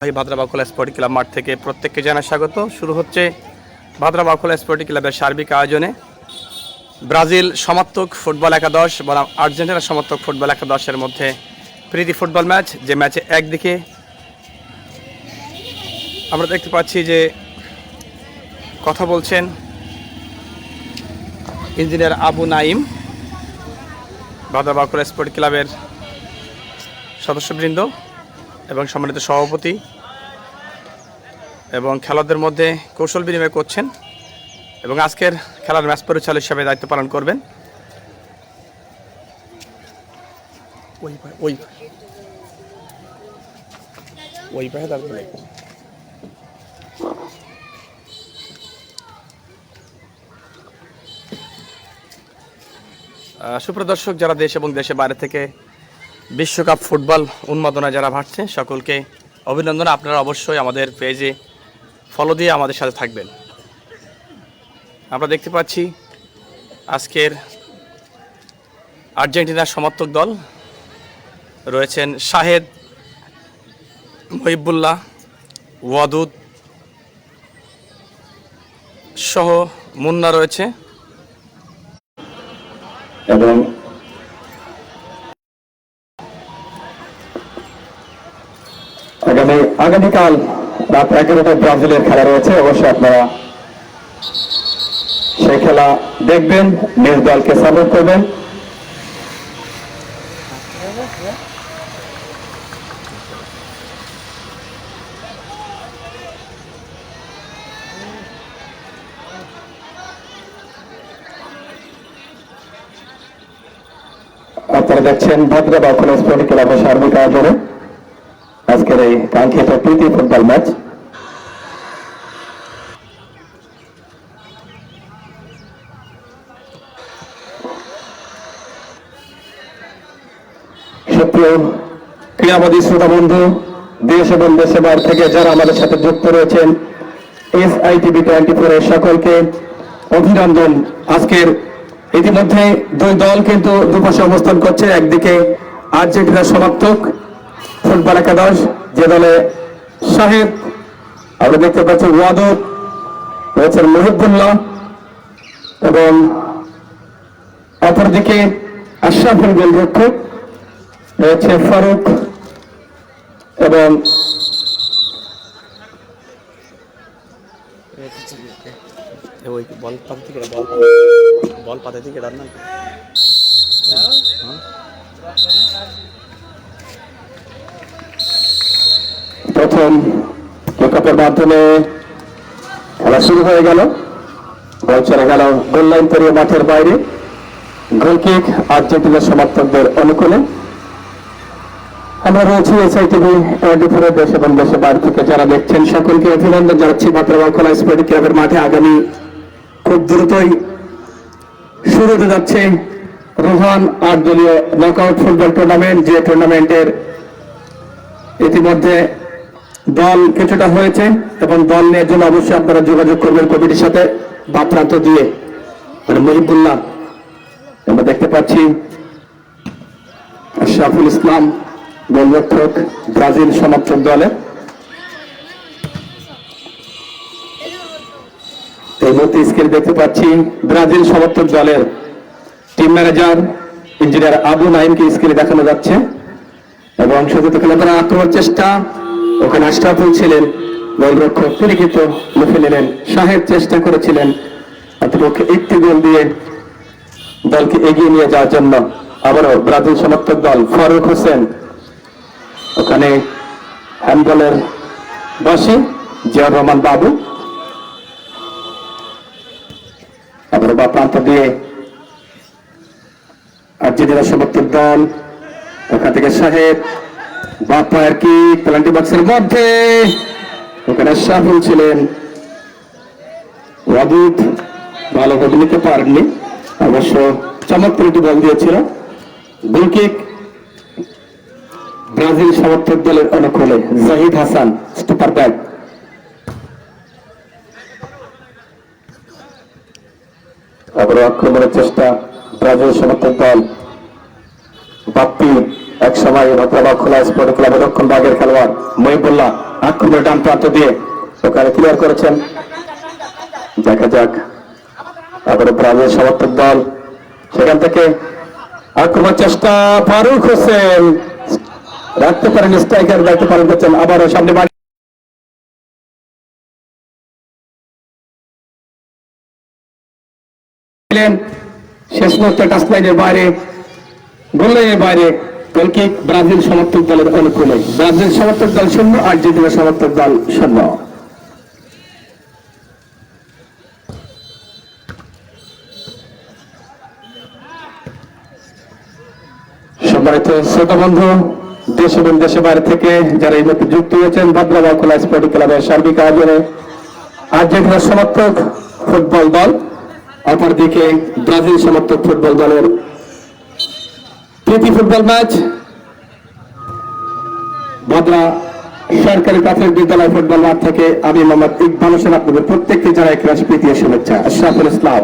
Bhadra Bakula sporting club মাঠ থেকে প্রত্যেককে জানাই স্বাগত। শুরু হচ্ছে ভাদ্রা বাকুলা স্পোর্টিং ক্লাবের সার্বিক আয়োজনে ব্রাজিল সমার্থক ফুটবল একাদশ বনাম আর্জেন্টিনা সমর্থক ফুটবল একাদশের মধ্যে প্রীতি ফুটবল ম্যাচ। যে ম্যাচে একদিকে আমরা দেখতে পাচ্ছি যে কথা বলছেন ইঞ্জিনিয়ার আবু নাইম, ভাদ্রা বাকুলা স্পোর্টিং ক্লাবের সদস্যবৃন্দ এবং সম্মানিত সভাপতি, এবং খেলোয়াড়দের মধ্যে কৌশল বিনিময় করছেন এবং আজকের খেলার ম্যাচ পরিচালক হিসেবে দায়িত্ব পালন করবেন সুপ্রদর্শক যারা দেশ এবং দেশের বাইরে থেকে বিশ্বকাপ ফুটবল উন্মাদনা যারা ভাটছে সকলকে অভিনন্দন। আপনারা অবশ্যই আমাদের পেজে ফলো দিয়ে আমাদের সাথে থাকবেন। আমরা দেখতে পাচ্ছি আজকের আর্জেন্টিনার সমর্থক দল রয়েছেন শাহেদ, মহিবুল্লাহ, ওয়াদুদ সহ মুন্না রয়েছে এবং আগামীকাল রাত 11টায় ব্রাজিলের খেলা রয়েছে। অবশ্যই আপনারা সেই খেলা দেখবেন, নিজ দলকে সাপোর্ট করবেন। আপনারা দেখছেন ভাদ্রা বাকুলা স্পোর্টিং ক্লাবের সার্বিক আয়োজনে আজকের এই কাঙ্ক্ষিত প্রীতি ফুটবল ম্যাচ। সুপ্রিয় ক্রীড়াবাদী শ্রোতা বন্ধু, দেশ এবং দেশের বাইরে থেকে যারা আমাদের সাথে যুক্ত রয়েছেন, SITV 24 এর সকলকে অভিনন্দন। আজকের ইতিমধ্যে দুই দল কিন্তু দুপাশে অবস্থান করছে। একদিকে আর্জেন্টিনার সমর্থক ফুটবল একাদশ, যে দলে শাহেদ, আমরা দেখতে পাচ্ছি ওয়াদুদ রয়েছেন, মহিবুল্লাহ, এবং অপরদিকে আশরাফুল গোলরক্ষক রয়েছে ফারুক, এবং প্রথম কিকঅফের মাধ্যমে খেলা শুরু হয়ে গেল। বল চলে গেল গোল লাইন পেরিয়ে মাঠের বাইরে। গোলকিক আর্জেন্টিনার সমর্থকদের অনুকূলে। আমরা রয়েছি SITV 24 দেশ এবং দেশের বাইরে থেকে যারা দেখছেন সকলকে অভিনন্দন জানাচ্ছি। ভাদ্রা বাকুলা স্পোর্টিং ক্লাবের মাঠে আগামী খুব দ্রুতই শুরু হতে যাচ্ছে রোহান 8 দলীয় নকআউট ফুটবল টুর্নামেন্ট, যে টুর্নামেন্টের ইতিমধ্যে দল কিছুটা হয়েছে এবং দল নেওয়ার জন্য অবশ্যই আপনারা যোগাযোগ করবেন কমিটির সাথে বা প্রান্ত দিয়ে। মহিবুল্লাহ আমরা দেখতে পাচ্ছি, আশরাফুল ইসলাম গোলরক্ষক ব্রাজিল সমর্থক দলের। এই মুহূর্তে স্ক্রিনে দেখতে পাচ্ছি ব্রাজিল সমর্থক দলের টিম ম্যানেজার ইঞ্জিনিয়ার আবু নাইমকে স্ক্রিনে দেখানো যাচ্ছে। এবং সতীর্থ খেলোয়াড়রা আক্রমণের চেষ্টা, ওখানে আশরাফুল ছিলেন গোলরক্ষক, তিনি কিন্তু লুফে নিলেন। শাহেদ চেষ্টা করেছিলেন প্রতিপক্ষে একটি গোল দিয়ে দলকে এগিয়ে নিয়ে যাওয়ার জন্য। আবারও ব্রাজিল সমর্থক দল ফারুক হোসেন, ওখানে হ্যান্ডবলের বসে জিয়াউর রহমান বাবু, আবার বা প্রান্ত দিয়ে আর্জেন্টিনা সমর্থক দল, ওখান থেকে শাহেদ বাপায়ের কি পেনাল্টি বক্সের মধ্যে, ওখানে আশরাফুল ছিলেন, ওয়াদুদ ভালো গোল নিতে পারেননি, অবশ্য চমৎকার একটি বল দিয়েছিল। গোলকিক ব্রাজিল সমর্থক দলের অনুকূলে জাহিদ হাসান স্টপার ব্যাক। আবার আক্রমণের চেষ্টা ব্রাজিল সমর্থক দল, বাপ্পি একসময় ভাদ্রা বাকুলা স্পোর্টিং ক্লাবের দক্ষিণ ভাগের খেলোয়াড় মহিবুল্লাহ আক্রমণের ডান প্রান্ত দিয়ে ওখানে ক্লিয়ার করেছেন। দেখা যাক আবারও ব্রাজিল সমর্থক দল সেখান থেকে আক্রমণ চেষ্টা, ফারুক হোসেন রাখতে পারেন, স্ট্রাইকার রাখতে পারেন করছেন, আবারও সামনে শেষ মুহূর্তে টাচ লাইনের বাইরে, গোল লাইনের বাইরে গোলকিক ব্রাজিল সমর্থক দলের অনুকূলে। ব্রাজিল সমর্থক দল 0, আর্জেন্টিনা সমর্থক দল 0। সম্মানিত শ্রোতা বন্ধু, দেশ এবং দেশের বাইরে থেকে যারা এই মুহূর্তে যুক্ত হয়েছেন, ভদ্রবাকুলা স্পোর্টিং ক্লাবের সার্বিক আয়োজনে আর্জেন্টিনা সমর্থক ফুটবল দল, অপরদিকে ব্রাজিল সমর্থক ফুটবল দলের প্রীতি ফুটবল ম্যাচ ভদ্রা সরকারি প্রাথমিক বিদ্যালয় ফুটবল মাঠ থেকে আমি মোহাম্মদ ইকবাল হোসেন আপনাদের প্রত্যেককে জানাই ক্লাস প্রীতি ও শুভেচ্ছা। আশরাফুল ইসলাম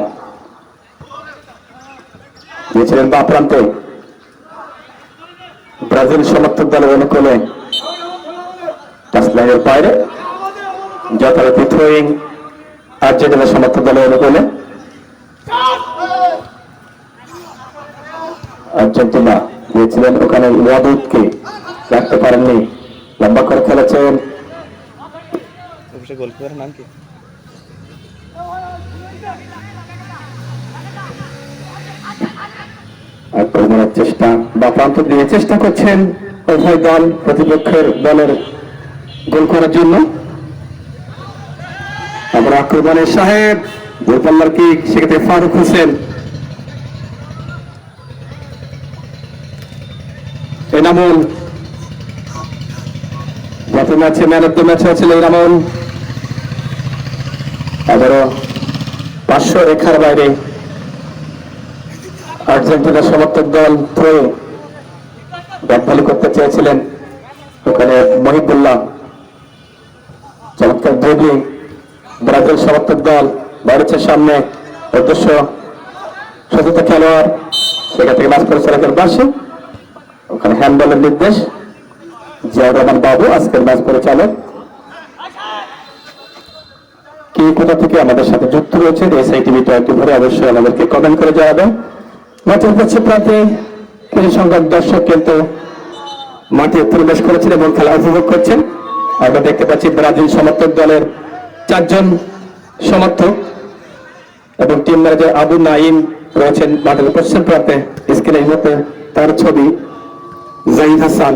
দিয়েছিলেন বা প্রান্তে ব্রাজিল সমর্থক দলের অনুকূলে টাচ লাইনের বাইরে যথারীতি থ্রোয়িং আর্জেন্টিনা সমর্থক দলের অনুকূলে। আর্জেন্টিনা দিয়েছিলেন ওখানে ওয়াদুদকে, রাখতে পারেননি, লম্বা করে খেলেছেন। গোলকিপারের নাম কি? আক্রমণের চেষ্টা বা প্রান্ত দিয়ে চেষ্টা করছেন উভয় দল প্রতিপক্ষের দলের গোল করার জন্য। আবার আক্রমণের সাহেব দূরপাল্লার কিক, সেক্ষেত্রে ফারুক হোসেন, এনামুল গত ম্যাচে ম্যান অফ দ্য ম্যাচ হয়েছিল এনামুল। আবারও 500 রেখার বাইরে আর্জেন্টিনা সমর্থক দল থ্রো ব্যাট ভলি করতে চেয়েছিলেন, ওখানে মহিবুল্লাহ চমৎকার ড্রিবলিং। ব্রাজিল সমর্থক দল বাড়িছে সামনে, উদ্দেশ্য সতীর্থ খেলোয়াড়, সেখান থেকে ম্যাচ পরিচালকের পাশে ওখানে হ্যান্ডবলের নির্দেশ। জিয়াউর রহমান বাবু আজকের ম্যাচ পরিচালক। কে কোথা থেকে আমাদের সাথে যুক্ত রয়েছেন এসআই টিভি টোয়েন্টি ফোরে অবশ্যই আমাদেরকে কমেন্ট করে জানাবেন। মাঠের কাছে প্রান্তে কিছু সংখ্যক দর্শক কিন্তু মাঠে প্রবেশ করেছেন এবং খেলা উপভোগ করছেন। আমরা দেখতে পাচ্ছি ব্রাজিল সমর্থক দলের 4 জন সমর্থক এবং টিম ম্যানেজার আবু নাইম রয়েছেন মাঠের পশ্চিম প্রান্তে। স্ক্রিনে এই মুহূর্তে তার ছবি, জাহিদ হাসান,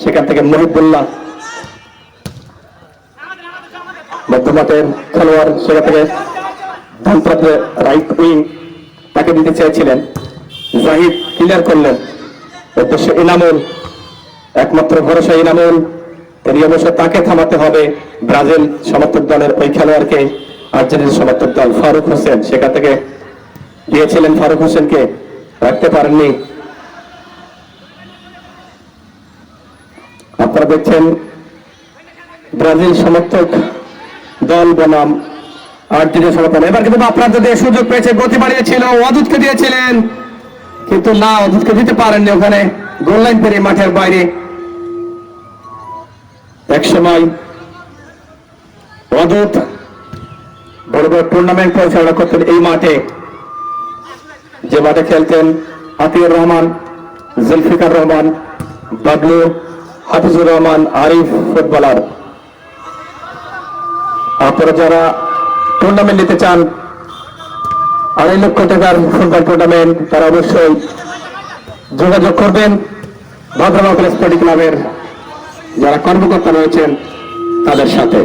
সেখান থেকে মহিবুল্লাহ মধ্যমাঠের খেলোয়াড়, সেখান থেকে ডান প্রান্তে রাইট উইং তাকে দিতে চেয়েছিলেন, জাহিদ ক্লিয়ার করলেন, উদ্দেশ্য ইনামুল, একমাত্র ভরসা ইনামুল, তিনি অবশ্য তাকে থামাতে হবে ব্রাজিল সমর্থক দলের ওই খেলোয়াড়কে। আর্জেন্টিনা সমর্থক দল ফারুক হোসেন সেখান থেকে দিয়েছিলেন, ফারুক হোসেনকে রাখতে পারেননি। আপনারা দেখছেন ব্রাজিল সমর্থক দল বনাম আর্জেন্টিনা সমর্থক। এবার কিন্তু আপনাদের দিয়ে সুযোগ পেয়েছে, গতি বাড়িয়েছিল, ওয়াদুদকে দিয়েছিলেন কিন্তু না, ওয়াদুদকে দিতে পারেননি, ওখানে গোল লাইন পেরিয়ে মাঠের বাইরে। এক সময় ওয়াদুদ বড় বড় টুর্নামেন্ট পরিচালনা করতেন এই মাঠে, যে মাঠে খেলতেন আতিউর রহমান, জুলফিকার রহমান, বাবলু, হাফিজুর রহমান, আরিফ ফুটবলার। আপনারা যারা টুর্নামেন্ট নিতে চান, 2.5 লক্ষ টাকার ফুটবল টুর্নামেন্ট, তারা অবশ্যই যোগাযোগ করবেন ভদ্রবাকুলা স্পোর্টিং ক্লাবের যারা কর্মকর্তা রয়েছেন তাদের সাথে।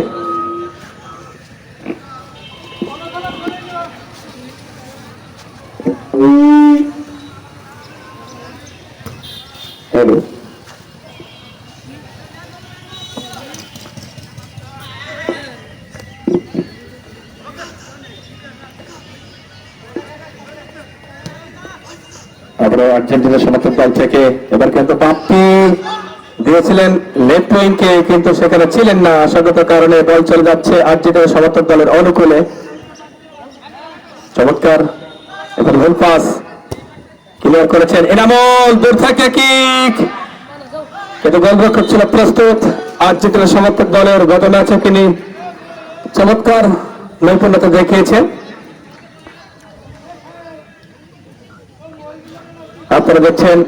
হ্যালো, আমরা আর্জেন্টিনা সমর্থক দল থেকে এবার কিন্তু বাপ্পি দিয়েছিলেন লেফট উইংকে, কিন্তু সেখানে ছিলেন না, সঙ্গত কারণে বল চলে যাচ্ছে আর্জেন্টিনা সমর্থক দলের অনুকূলে। চমৎকার এবার গোল পাস ক্লিয়ার করেছেন এনামুল, দূর থেকে কিক, কিন্তু গোলরক্ষক ছিল প্রস্তুত। আর্জেন্টিনার সমর্থক দলের গত ম্যাচে তিনি চমৎকার নৈপুণ্যতা দেখিয়েছেন। আপনারা দেখছেন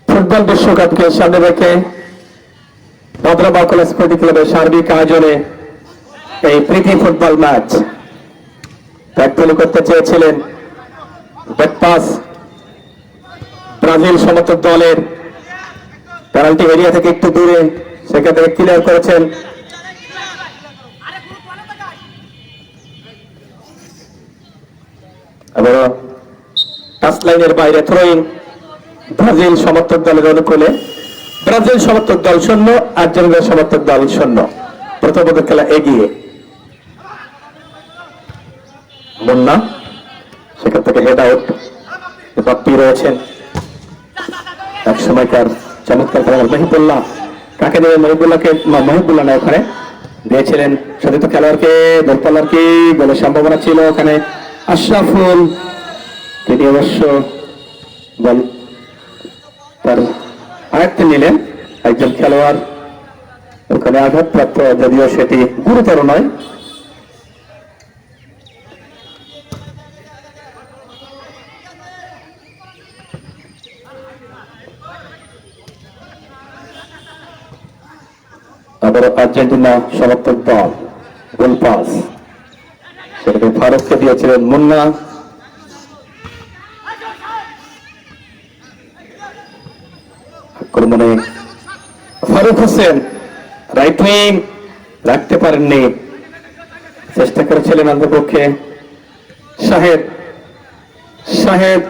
ফুটবল বিশ্বকাপকে সামনে রেখে ভদ্রবাকলা স্পোর্টিং ক্লাবের সার্বিক আয়োজনে এই প্রীতি ফুটবল ম্যাচ প্র্যাকটিস করতে চেয়েছিলেন। ব্যাক পাস ব্রাজিল সমর্থক দলের পেনাল্টি এরিয়া থেকে একটু দূরে, সেখান থেকে ক্লিয়ার করেছেন। আবারও টাচ লাইনের বাইরে থ্রোইং ব্রাজিল সমর্থক দলের অনুকূলে। ব্রাজিল সমর্থক দল 0, আর্জেন্টিনার সমর্থক দল 0। প্রথমত খেলা এগিয়ে মুন্না, সেখান থেকে হেড আউট। বাপ্পি রয়েছেন এক সময়কার চমৎকার খেলোয়াড় মহিবুল্লাহ। কাকে দেবে? মহিবুল্লাহ না, ওখানে দিয়েছিলেন সতীর্থ খেলোয়াড়কে। দলপাল্লার কি গোলের সম্ভাবনা ছিল ওখানে আশরাফুল, তিনি অবশ্য বল তার আয়ত্তে নিলেন। একজন খেলোয়াড় ওখানে আঘাতপ্রাপ্ত, যদিও সেটি গুরুতর নয়। আবার আর্জেন্টিনা সমর্থক দল গোল পাস, সেটাকে ফারুককে দিয়েছিলেন মুন্না। আক্রমণে ফারুক হোসেন রাইট উইং রাখতে পারেননি, চেষ্টা করেছিলেন অন্তপক্ষে সাহেব। সাহেব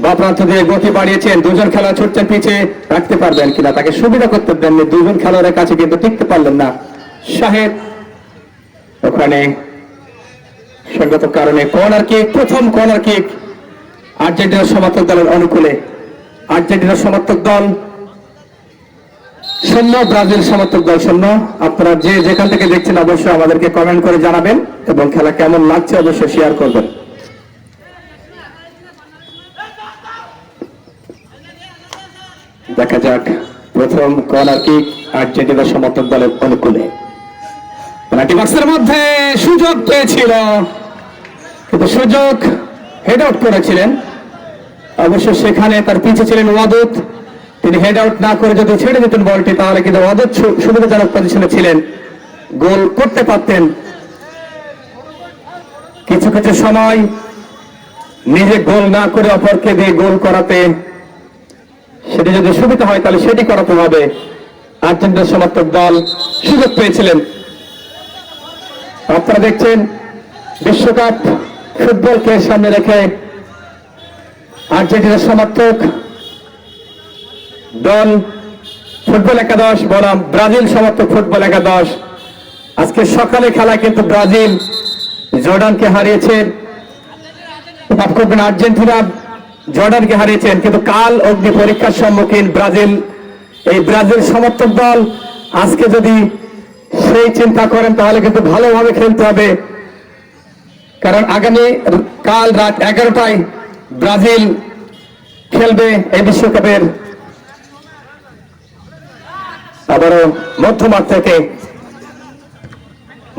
বা প্রান্ত দিয়ে গতি বাড়িয়েছেন, দুজন খেলা ছুটছেন পিছে, রাখতে পারবেন কিনা তাকে সুবিধা করতে দেননি। দুজন খেলোয়াড়ের কাছে কিন্তু টিকতে পারলেন না সাহেব। ওখানে সঙ্গত কারণে কর্নার কিক, প্রথম কর্নার কিক আর্জেন্টিনার সমর্থক দলের অনুকূলে। আর্জেন্টিনার সমর্থক দল 0, ব্রাজিল সমর্থক দল 0। আপনারা যে যেখান থেকে দেখছেন অবশ্যই আমাদেরকে কমেন্ট করে জানাবেন এবং খেলা কেমন লাগছে অবশ্যই শেয়ার করবেন। দেখা যাক প্রথম কর্নার কিক আর্জেন্টিনার সমর্থক দলের অনুকূলে। পেনাল্টি বক্সের মধ্যে সুযোগ পেয়েছিল, কিন্তু সুযোগ হেড আউট করেছিলেন। অবশ্য সেখানে তার পিছে ছিলেন ওয়াদুদ, তিনি হেড আউট না করে যদি ছেড়ে দিতেন বলটি, তাহলে কিন্তু ওয়াদুদ সুবিধাজনক পজিশনে ছিলেন, গোল করতে পারতেন। কিছু কিছু সময় নিজে গোল না করে অপরকে দিয়ে গোল করাতে, সেটি যদি সুবিধা হয় তাহলে সেটি করাতে হবে। আর্জেন্টিনার সমর্থক দল সুযোগ পেয়েছিলেন। আপনারা দেখছেন বিশ্বকাপ ফুটবলকে সামনে রেখে আর্জেন্টিনার সমর্থক দল ফুটবল একাদশ বনাম ব্রাজিল সমর্থক ফুটবল একাদশ। আজকে সকালে খেলা কিন্তু ব্রাজিল জর্ডানকে হারিয়েছেন, মাফ করবেন আর্জেন্টিনা জর্ডানকে হারিয়েছেন, কিন্তু কাল অগ্নি পরীক্ষার সম্মুখীন ব্রাজিল। এই ব্রাজিল সমর্থক দল আজকে যদি সেই চিন্তা করেন তাহলে কিন্তু ভালোভাবে খেলতে হবে, কারণ আগামী কাল রাত 11টায় ব্রাজিল খেলবে এই বিশ্বকাপের। আবারও মধ্যমাঠ থেকে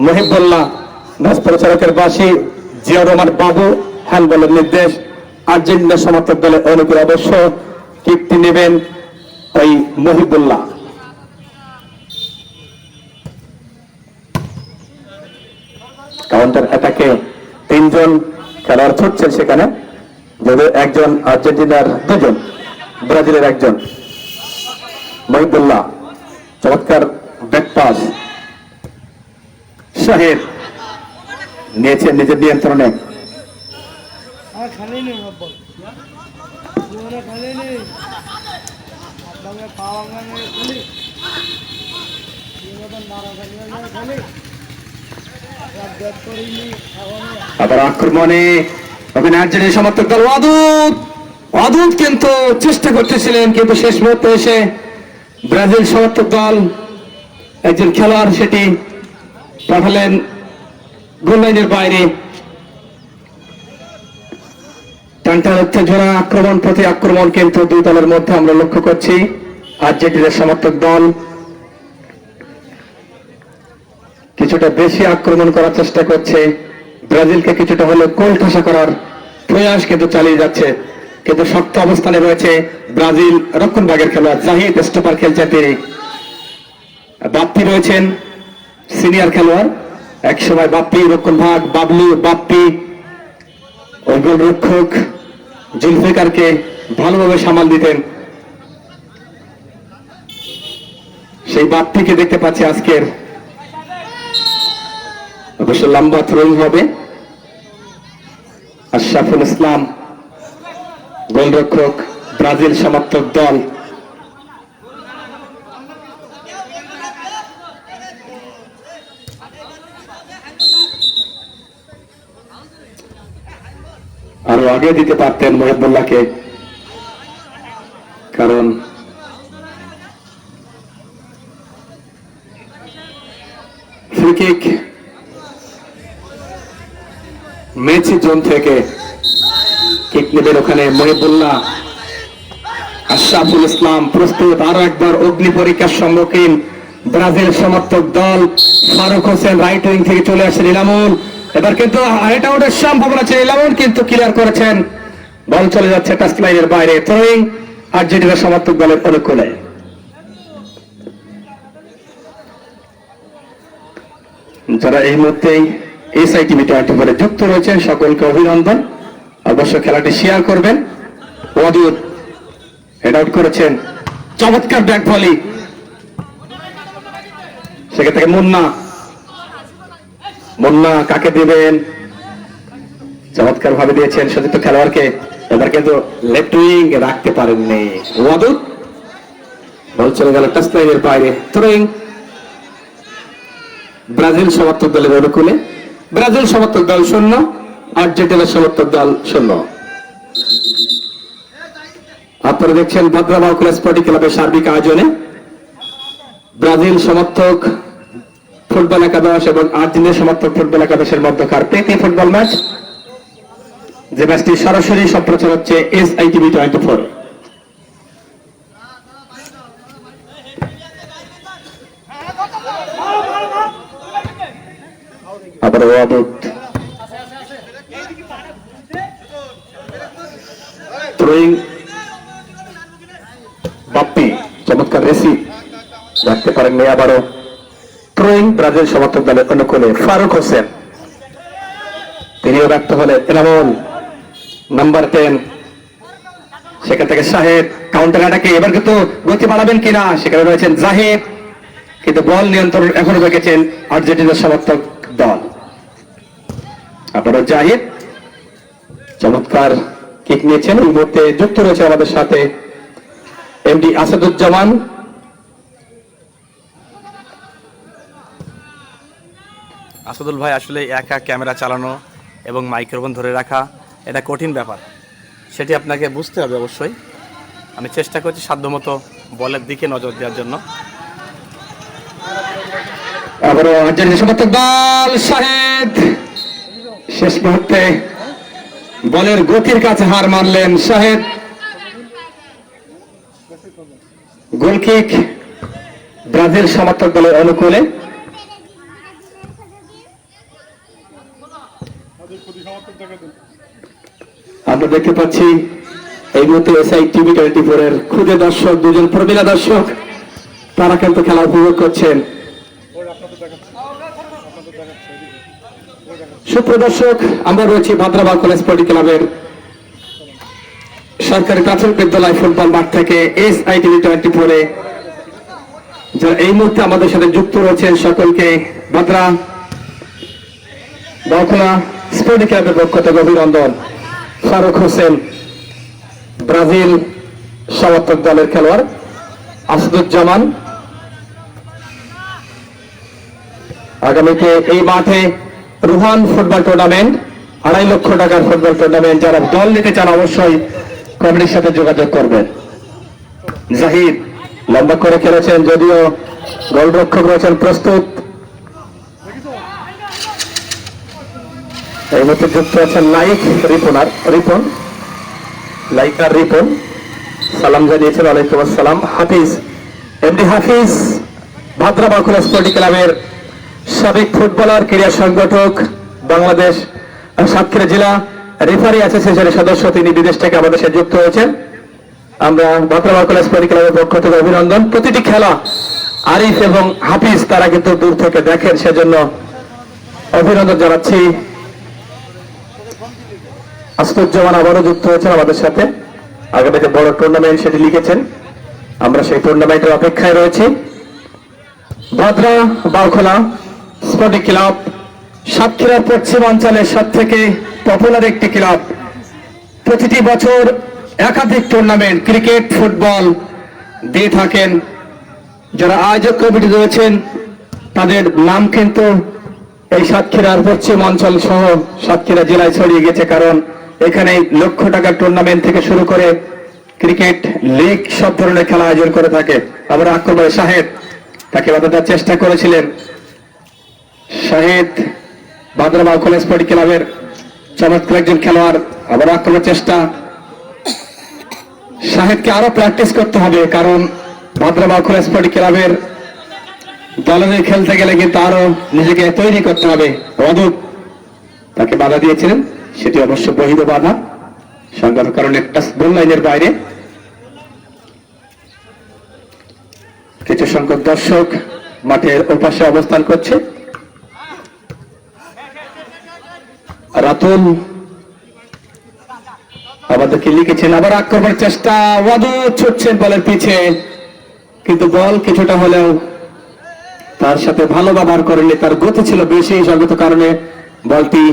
মহিবুল্লাহ, ম্যাচ পরিচালকের বাসী জিয়া রহমান বাবু, হ্যান্ডবলের নির্দেশ। আর্জেন্টিনা সমর্থক দলের অনুকূলে অবশ্য কিকটি নেবেন ওই মহিবুল্লাহ। কাউন্টার অ্যাটাকে 3 জন খেলোয়াড় ছুটছেন সেখানে, যদিও একজন আর্জেন্টিনার, 2 জন ব্রাজিলের 1 জন। মহিবুল্লাহ চমৎকার ব্যাক পাস, শাহেদ নিয়েছেন নিজের নিয়ন্ত্রণে। আবার আক্রমণে ওখানে আর্জেন্টিনা সমর্থক দল ওয়াদুদ কিন্তু চেষ্টা করতেছিলেন, কিন্তু শেষ মুহূর্তে এসে ব্রাজিল সমর্থক দল একজন খেলোয়াড় সেটি পাঠালেন গোল লাইনের বাইরে। টানটান উত্তেজনা, আক্রমণ প্রতি আক্রমণ কিন্তু দুই দলের মধ্যে আমরা লক্ষ্য করছি। আর্জেন্টিনার সমর্থক দল কিছুটা বেশি আক্রমণ করার চেষ্টা করছে, ব্রাজিলকে কিছুটা হলেও কোণঠাসা করার প্রয়াস কিন্তু চালিয়ে যাচ্ছে, কিন্তু শক্ত অবস্থানে রয়েছে ব্রাজিল রক্ষণভাগের খেলোয়াড় জাহিদ। স্টপার খেলছেন তিনি। বাপ্পি রয়েছেন সিনিয়র খেলোয়াড়, একসময় বাপ্পি রক্ষণভাগ, বাবলু, বাপ্পি ওই গোলরক্ষক জুলফিকারকে ভালোভাবে সামাল দিতেন। সেই বাপ্পিকে দেখতে পাচ্ছি আজকের। অবশ্য লম্বা থ্রোইং হবে। আশরাফুল ইসলাম গোলরক্ষক ব্রাজিল সমর্থক দল। আরো আগে দিতে পারতেন মহিবুল্লাহকে, কারণ ফ্রি কিক মেসি জোন থেকে কিক নেবেন ওখানে মহিবুল্লাহ। আশরাফুল ইসলাম প্রস্তুত, আরো একবার অগ্নি পরীক্ষার সম্মুখীন ব্রাজিল সমর্থক দল। ফারুক হোসেন রাইট উইং থেকে চলে আসেন ইলামুল, এবার কিন্তু হেড আউটের সম্ভাবনা ছিল, ইলামুল কিন্তু ক্লিয়ার করেছেন। বল চলে যাচ্ছে টাচ লাইনের বাইরে। থ্রোইং আর্জেন্টিনা সমর্থক দলের অনুকূলে। যারা এই মুহূর্তেই এসআই টিভি 24 যুক্ত রয়েছেন সকলকে অভিনন্দন। অবশ্য খেলাটি শেয়ার করবেন। ওয়াদুদ হেড আউট করেছেন, চমৎকার ব্যাক ভলি, সেখান থেকে মুন্না। মুন্না কাকে দিবেন? চমৎকার ভাবে দিয়েছেন সতীর্থ খেলোয়াড়কে, এবার কিন্তু লেফট উইং রাখতে পারেননি ওয়াদুদ। বল চলে গেল টাচ লাইনের বাইরে। থ্রোইং ব্রাজিল সমর্থক দলের অনুকূলে। ব্রাজিল সমর্থক দল 0, আর্জেন্টিনা সমর্থক দল 0। আপনারা দেখছেন ভদ্রা বাউকুলা স্পোর্টিং ক্লাবের সার্বিক আয়োজনে ব্রাজিল সমর্থক ফুটবল একাদশ এবং আর্জেন্টিনা সমর্থক ফুটবল একাদশের মধ্যকার প্রীতি ফুটবল ম্যাচ, যে ম্যাচটি সরাসরি সম্প্রচার হচ্ছে এসআই টিভি 24। আবার ওয়াদুদ থ্রোইং, বাপ্পি চমৎকার রেসি রাখতে পারেননি। আবারও থ্রোইং ব্রাজিল সমর্থক দলের অনুকূলে। ফারুক হোসেন তিনিও ব্যর্থ হলেন। এনামুল নাম্বার 10, সেখান থেকে শাহেদ কাউন্টার অ্যাটাকে, এবার কিন্তু গতি বাড়াবেন কিনা, সেখানে রয়েছেন জাহিদ, কিন্তু বল নিয়ন্ত্রণ এখনো রেখেছেন আর্জেন্টিনার সমর্থক দল। আবারও জাহিদ চমৎকার কিক নিয়েছেন। এই মুহূর্তে যুক্ত রয়েছে আমাদের সাথে এমডি আসাদুজ্জামান। আসাদুল ভাই, আসলে একা ক্যামেরা চালানো এবং মাইক্রোফোন ধরে রাখা এটা কঠিন ব্যাপার, সেটি আপনাকে বুঝতে হবে অবশ্যই। আমি চেষ্টা করছি সাধ্যমতো বলের দিকে নজর দেওয়ার জন্য। আবারও আর্জেন্টিনা সমর্থক দল। শাহেদ শেষ মুহূর্তে বলের গতির কাছে হার মানলেন শাহেদ। গোলকিক ব্রাজিল সমর্থক দলের অনুকূলে। আমরা দেখতে পাচ্ছি এই মুহূর্তে এসআই টিভি 24 এর খুদে দর্শক, দুজন প্রবীণা দর্শক, তারা কিন্তু খেলা উপভোগ করছেন। সুপ্রদর্শক, আমরা রয়েছি ভদ্রা বাউকুলা স্পোর্টিং ক্লাবের সরকারি প্রাথমিক বিদ্যালয় ফুটবল মাঠ থেকে এসআই টিভি 24 যারা এই মুহূর্তে আমাদের সাথে যুক্ত রয়েছেন সকলকে ভদ্রা বাউকুলা স্পোর্টিং ক্লাবের পক্ষ থেকে অভিনন্দন। ফারুক হোসেন ব্রাজিল সমর্থক দলের খেলোয়াড়, আসাদুজ্জামান আগামীতে এই মাঠে রুহান ফুটবল টুর্নামেন্ট, 2.5 লক্ষ টাকার ফুটবল টুর্নামেন্ট, যারা দল নিতে চান অবশ্যই কমিটির সাথে যোগাযোগ করবেন। জাহিদ লম্বা করে খেলেছেন, যদিও গোলরক্ষক রয়েছেন প্রস্তুত। এই মুহূর্তে যুক্ত আছেন নাইক রিপন। লাইকার রিপন সালাম জানিয়েছেন। ওয়ালাইকুম আসসালাম। হাফিজ এমডি হাফিজ ভাদ্রা বাঁকুড়া স্পোর্টিং ক্লাবের সাবেক ফুটবলার, ক্রীড়া সংগঠক, বাংলাদেশ সাতক্ষীরা জেলা রেফারি অ্যাসোসিয়েশনের সদস্য, তিনি বিদেশ থেকে আমাদের সাথে যুক্ত হয়েছেন। আমরা ভাদ্রা বাঁকুড়া স্পোর্টিং ক্লাবের পক্ষ থেকে অভিনন্দন। প্রতিটি খেলা আরিফ এবং হাফিজ তারা কিন্তু দূর থেকে দেখেন, সেজন্য অভিনন্দন জানাচ্ছি। আশ্চর্যমান আবারও যুক্ত হয়েছেন আমাদের সাথে। আগামী যে বড় টুর্নামেন্ট সেটি লিখেছেন, আমরা সেই টুর্নামেন্টের অপেক্ষায় রয়েছি। ভাদ্রা বাঁকুড়া স্পোর্টিং ক্লাব সাতক্ষীরার পশ্চিমাঞ্চলের সব থেকে পপুলার একটি ক্লাব। প্রতিটি বছর একাধিক টুর্নামেন্ট ক্রিকেট, ফুটবল দিয়ে থাকেন। যারা আয়োজক কমিটি রয়েছেন তাদের নাম কিন্তু এই সাতক্ষীরার পশ্চিম অঞ্চল সহ সাতক্ষীরা জেলায় ছড়িয়ে গেছে, কারণ এখানে লক্ষ টাকার টুর্নামেন্ট থেকে শুরু করে ক্রিকেট লিগ সব ধরনের খেলা আয়োজন করে থাকে। আবার আক্রমণে শাহেদ, তাকে বাধার চেষ্টা করেছিলেন। শাহেদ ভাদ্রা বাঁকুড়া স্পোর্টিং ক্লাবের চমৎকার একজন খেলোয়াড়। আবার আক্রমণের চেষ্টা, শাহেদকে আরো প্র্যাকটিস করতে হবে, কারণ ভাদ্রা বাঁকুড়া স্পোর্টিং ক্লাবের দলে খেলতে গেলে কিন্তু আরো নিজেকে তৈরি করতে হবে। অদূত তাকে বাধা দিয়েছিলেন, সেটি অবশ্য বহির বাধা, সংঘাতের কারণে একটা গোল লাইনের বাইরে। কিছু সংখ্যক দর্শক মাঠের ওপাশে অবস্থান করছে। রাতুল আমাদেরকে লিখেছেন, আবার আক্রমণের চেষ্টা, ওয়াদুদ ছুটছেন বলের পিছে, কিন্তু বল কিছুটা হলেও তার সাথে ভালো ব্যবহার করেনি, তার গতি ছিল বেশি, সঙ্গত কারণে বলটি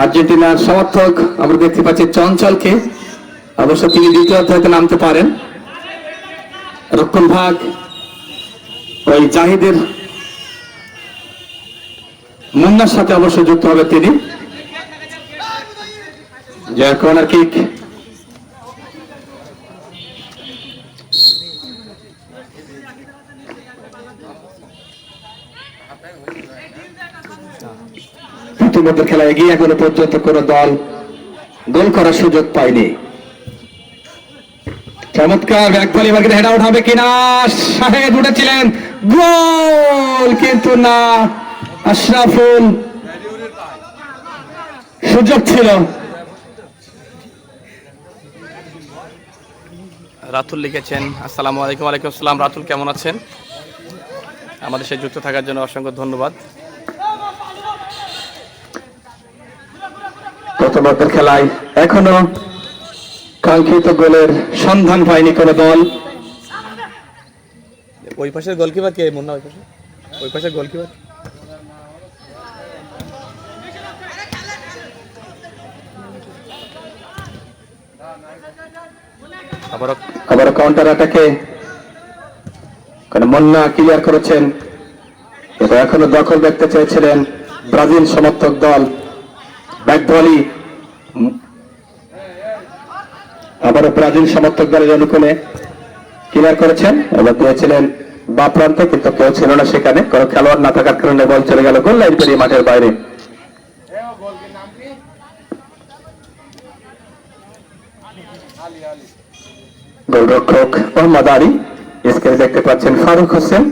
আর্জেন্টিনার সমর্থক আমরা দেখতে পাচ্ছি চঞ্চলকে, অবশ্য তিনি দ্বিতীয় অধ্যায়তে নামতে পারেন। রক্ষণ ভাগ ওই জাহিদের মুন্নার সাথে অবশ্য যুক্ত হবে তিনি। জয় কর্নার কিক, ইতিমধ্যে খেলা এগিয়ে এখনো পর্যন্ত কোন দল গোল করার সুযোগ পায়নি। চমৎকার ব্যাক ভলি, হেড আউট হবে কিনা, শাহেদ উঠেছিলেন, গোল কিন্তু না, আশরাফুল সুযোগ ছিল। রাতুল লিখেছেন, আসসালামু আলাইকুম। ওয়ালাইকুম আসসালাম। রাতুল কেমন আছেন? আমাদের সাথে যুক্ত থাকার জন্য অসংখ্য ধন্যবাদ। প্রথমার্ধের খেলায় এখনো কাঙ্ক্ষিত গোলের সন্ধান পায়নি কোন দল। ওই পাশের গোলকিপার কে? মুন্না ওই পাশের গোলকিপার। আবার কাউন্টার অ্যাটাকে মুন্না ক্লিয়ার করেছেন, এটা এখনো দখল দেখতে চেয়েছিলেন ব্রাজিল সমর্থক দল। ব্যাক ভলি আবারও ব্রাজিল সমর্থক দলের অনুকূলে ক্লিয়ার করেছেন, এবার দিয়েছিলেন বা প্রান্তে, কিন্তু কেউ ছিল না সেখানে, কোনো খেলোয়াড় না থাকার কারণে বল চলে গেল গোল লাইন পেরিয়ে মাঠের বাইরে। গোলরক্ষক মোহাম্মদ আলী, স্ক্রিনে দেখতে পাচ্ছেন ফারুক হোসেন।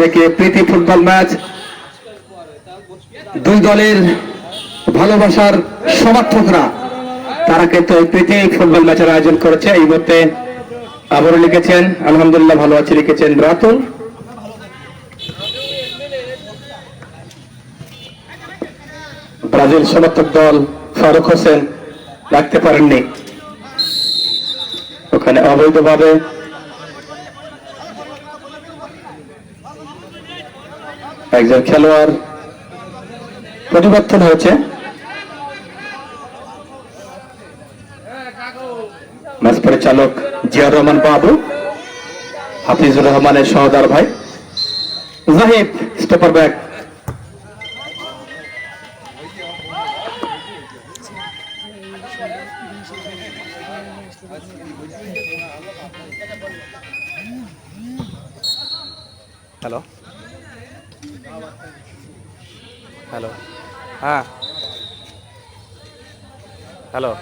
রেখে প্রীতি ফুটবল ম্যাচ, দুই দলের ভালোবাসার সমর্থকরা তারা কিন্তু প্রীতি ফুটবল ম্যাচের আয়োজন করেছে। এই মুহূর্তে আবারও লিখেছেন, আলহামদুলিল্লাহ ভালো আছে, লিখেছেন রাতুল। ব্রাজিল সমর্থক দল ফারুক হোসেন রাখতে পারেননি, ওখানে অবৈধভাবে একজন খেলোয়াড় পরিবর্তন হয়েছে। ম্যাচ পরিচালক জিয়াউর রহমান বাবু, হাফিজুর রহমানের সহোদর ভাই Zahid stopper back. Hello hello, হ্যাঁ হ্যালো।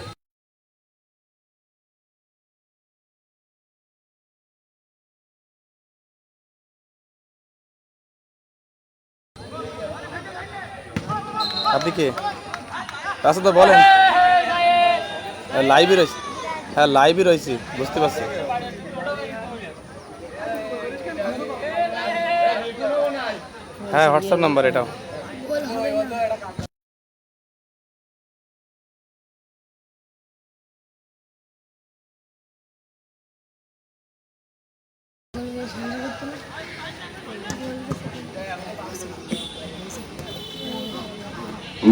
আপনি কি আচ্ছা তো বলেন। লাইভে রয়েছি, হ্যাঁ লাইভে রয়েছি, বুঝতে পারছি। হ্যাঁ হোয়াটসঅ্যাপ নাম্বার এটাও।